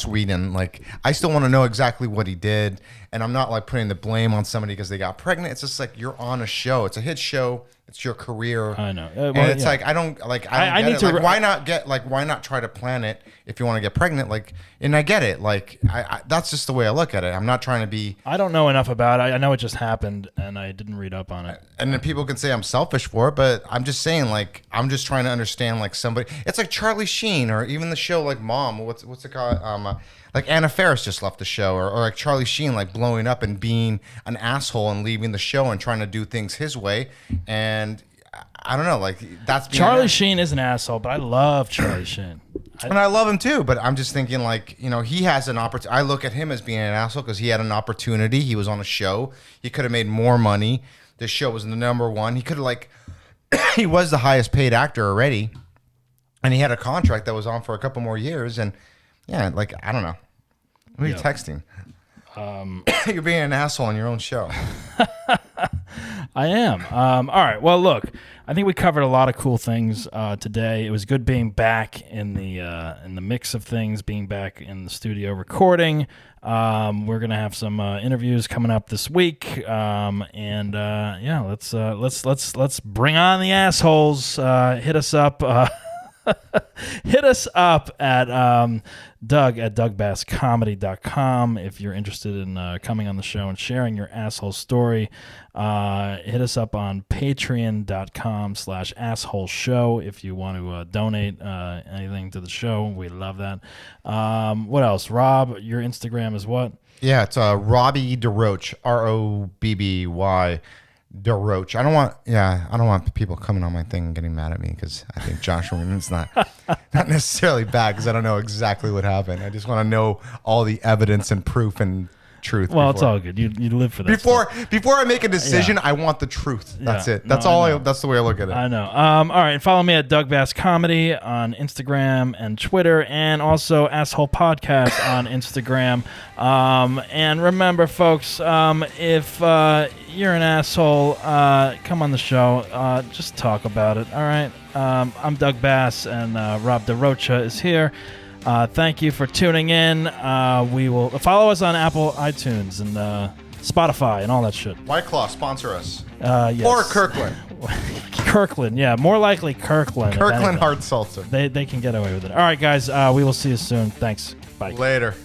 Whedon, like I still want to know exactly what he did, and I'm not like putting the blame on somebody because they got pregnant. It's just like you're on a show. It's a hit show. It's your career. I know. And it's like I don't need to. Like, why not try to plan it if you want to get pregnant? Like, and I get it. Like, I that's just the way I look at it. I'm not trying to be. I don't know enough about it. I know it just happened, and I didn't read up on it. And then people can say I'm selfish for it, but I'm just saying, like, I'm just trying to understand, like, somebody. It's like Charlie Sheen, or even the show, like, Mom. What's it called? Like Anna Faris just left the show, or like Charlie Sheen, like blowing up and being an asshole and leaving the show and trying to do things his way. And I don't know, like that's being Charlie Sheen is an asshole, but I love Charlie Sheen. And I love him too, but I'm just thinking like, he has an opportunity. I look at him as being an asshole because he had an opportunity. He was on a show. He could have made more money. This show was the number one. He could have he was the highest paid actor already. And he had a contract that was on for a couple more years. And yeah, like, I don't know. Who are you texting? You're being an asshole on your own show. I am. All right. Well, look, I think we covered a lot of cool things today. It was good being back in the mix of things, being back in the studio recording. We're gonna have some interviews coming up this week, and let's bring on the assholes. Hit us up. Hit us up at Doug at DougBassComedy.com if you're interested in coming on the show and sharing your asshole story. Hit us up on Patreon.com/asshole show if you want to donate anything to the show. We love that. What else? Rob, your Instagram is what? Yeah, it's Robbie DeRoach, ROBBY. DeRoach. I don't want people coming on my thing and getting mad at me because I think Josh Whedon's not necessarily bad because I don't know exactly what happened. I just want to know all the evidence and proof and truth. Well, it's all good. You live for that. Before I make a decision, I want the truth. That's it. That's that's the way I look at it. I know. All right, and follow me at Doug Bass Comedy on Instagram and Twitter, and also Asshole Podcast on Instagram. And remember, folks, if you're an asshole, come on the show. Just talk about it. All right. I'm Doug Bass, and Rob DeRocha is here. Thank you for tuning in. We will follow us on Apple, iTunes, and Spotify, and all that shit. White Claw, sponsor us. Yes. Or Kirkland. Kirkland, yeah, more likely Kirkland. Kirkland hard seltzer. They can get away with it. All right, guys, we will see you soon. Thanks. Bye. Later.